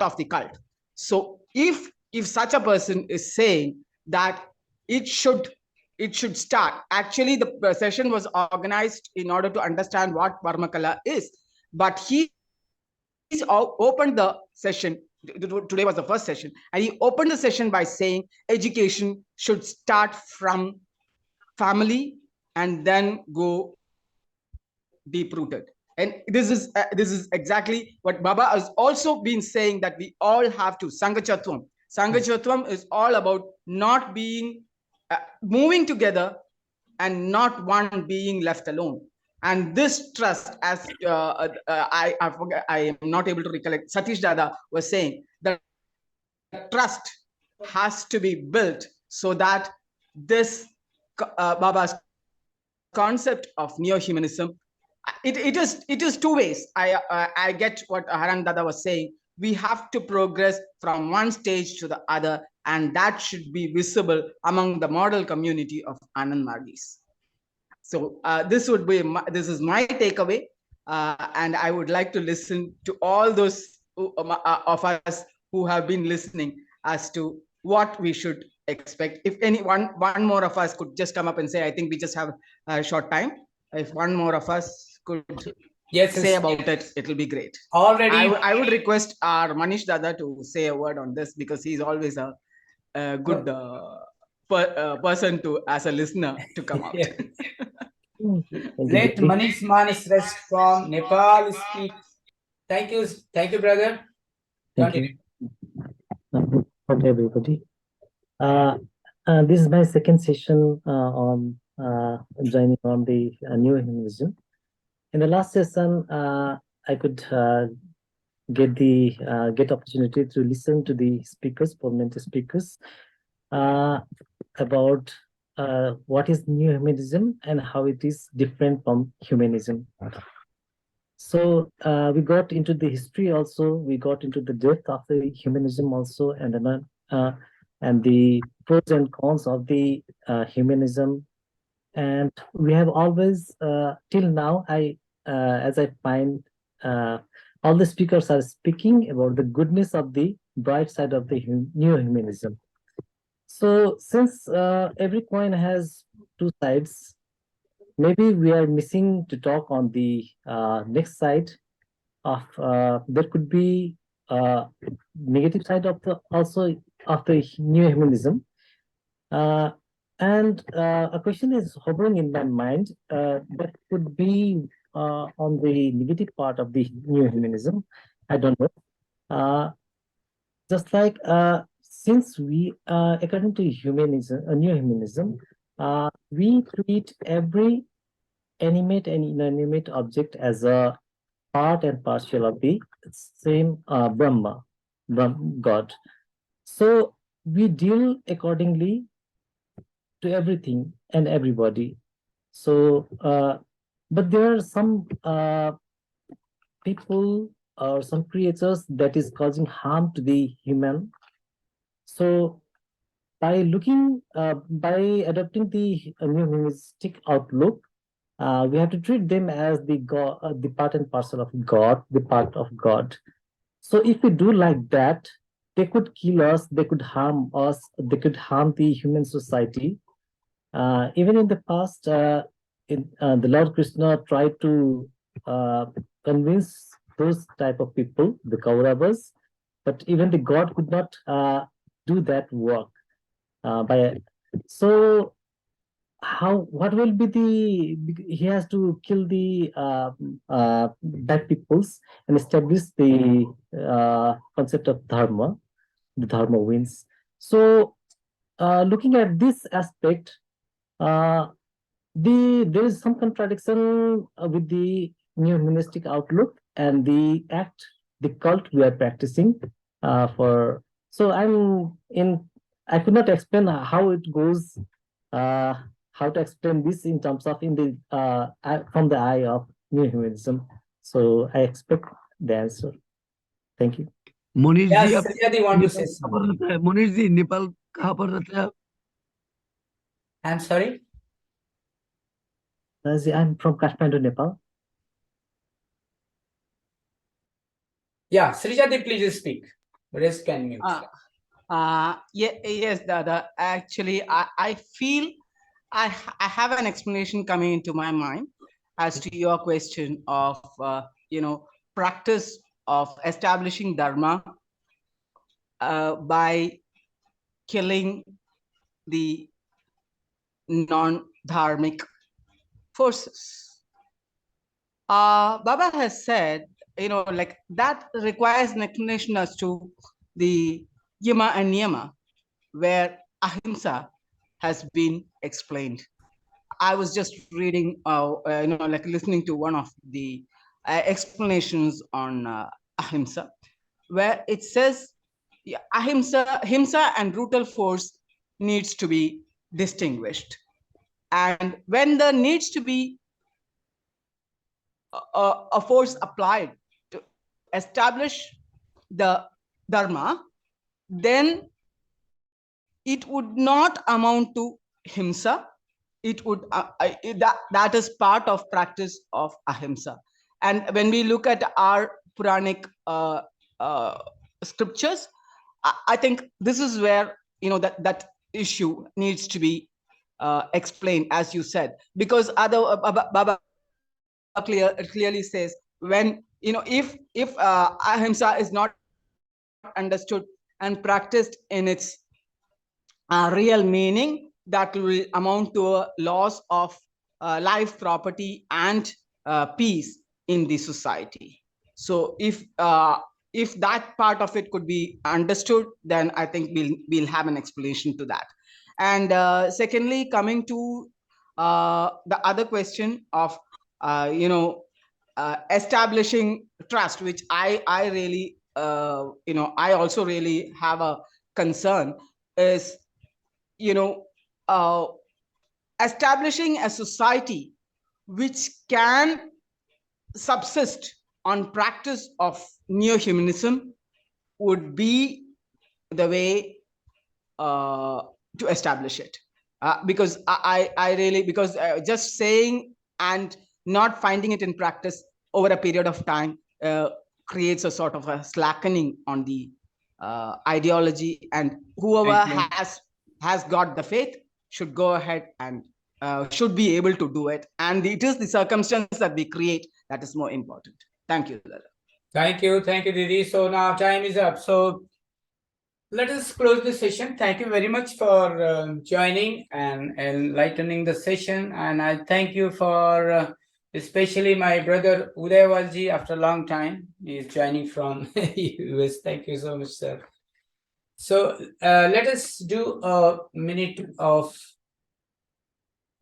of the cult. So if such a person is saying that it should start, actually the session was organized in order to understand what Varmakala is, but he's opened the session. Today was the first session, and he opened the session by saying education should start from family and then go deep rooted. And this is exactly what Baba has also been saying, that we all have to Sangachatvam. Sangachatvam is all about not being moving together and not one being left alone. And this trust, as I forget, I am not able to recollect, Satish Dada was saying that trust has to be built so that this Baba's concept of neo-humanism, it is two ways. I get what Haran Dada was saying. We have to progress from one stage to the other, and that should be visible among the model community of Anand Margis. So this is my takeaway, and I would like to listen to all those of us who have been listening as to what we should expect. If one more of us could just come up and say, I think we just have a short time. If one more of us could say about it, it will be great. Already, I would request our Manish Dada to say a word on this, because he's always a good person to, as a listener, to come out. Let Manish Manisrest from Nepal speak. Thank you, brother. Thank you. Okay, everybody. This is my second session on joining on the neo-humanism. In the last session, I could get opportunity to listen to the speakers, prominent speakers, about what is neo-humanism and how it is different from humanism. So we got into the history also, we got into the depth of the humanism also, and the pros and cons of the humanism. And we have always, till now, as I find, all the speakers are speaking about the goodness of the bright side of the neo-humanism. So since every coin has two sides, maybe we are missing to talk on the next side, of there could be negative side of the also of the neo-humanism. And a question is hovering in my mind that could be on the negative part of the neo-humanism. I don't know. Just like since we, according to humanism, neo-humanism, we treat every animate and inanimate object as a part and partial of the same Brahma, God. So we deal accordingly to everything and everybody. So, but there are some people or some creatures that is causing harm to the human. So, by adopting the humanistic outlook, we have to treat them as the God, the part and parcel of God, the part of God. So if we do like that, they could kill us, they could harm us, they could harm the human society. Even in the past, the Lord Krishna tried to convince those type of people, the Kauravas, but even the God could not do that work. So what will be he has to kill the bad peoples and establish the concept of dharma. The dharma wins. So looking at this aspect, there is some contradiction with the new humanistic outlook and the cult we are practicing for. So I could not explain how it goes, how to explain this in terms of from the eye of new humanism. So I expect the answer. Thank you. Manish ji, Yes, आप Satyadi want to say Nepal कहाँ something. पर रहते हैं? मनीष जी, नेपाल कहाँ पर रहते हैं आप? I'm sorry. I'm from Kathmandu, Nepal. Yeah, Srijati, please speak. Rest can mute. Yes, Dada. Actually, I feel I have an explanation coming into my mind as to your question of practice of establishing dharma by killing the non-dharmic forces. Baba has said, like that requires an explanation as to the yama and niyama, where ahimsa has been explained. I was just reading, like listening to one of the explanations on ahimsa, where it says ahimsa and brutal force needs to be distinguished. And when there needs to be a force applied to establish the dharma, then it would not amount to himsa. It would that is part of practice of ahimsa. And when we look at our Puranic scriptures, I think this is where that issue needs to be explained, as you said, because other Baba clearly says, when if ahimsa is not understood and practiced in its real meaning, that will amount to a loss of life, property, and peace in the society. So if that part of it could be understood, then I think we'll have an explanation to that. And secondly, coming to the other question of establishing trust, which I really I also really have a concern, is establishing a society which can subsist on practice of neo-humanism would be the way to establish it. Because I really, because just saying and not finding it in practice over a period of time creates a sort of a slackening on the ideology, and whoever has got the faith should go ahead and should be able to do it. And it is the circumstance that we create that is more important. Thank you, Dada. Thank you, Didi. So now time is up. So let us close the session. Thank you very much for joining and enlightening the session. And I thank you for especially my brother Udayawalji after a long time. He is joining from US. Thank you so much, sir. So let us do a minute of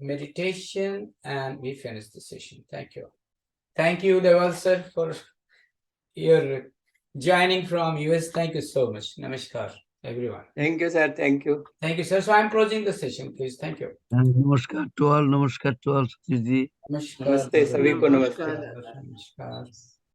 meditation and we finish the session. Thank you. Thank you, Udayawal sir, for your joining from US. Thank you so much. Namaskar, everyone. Thank you, sir. Thank you. Thank you, sir. So I'm closing the session, please. Thank you. Namaskar to all, Satish ji. Namaskar. Namaste, सभी को नमस्ते. Namaskar.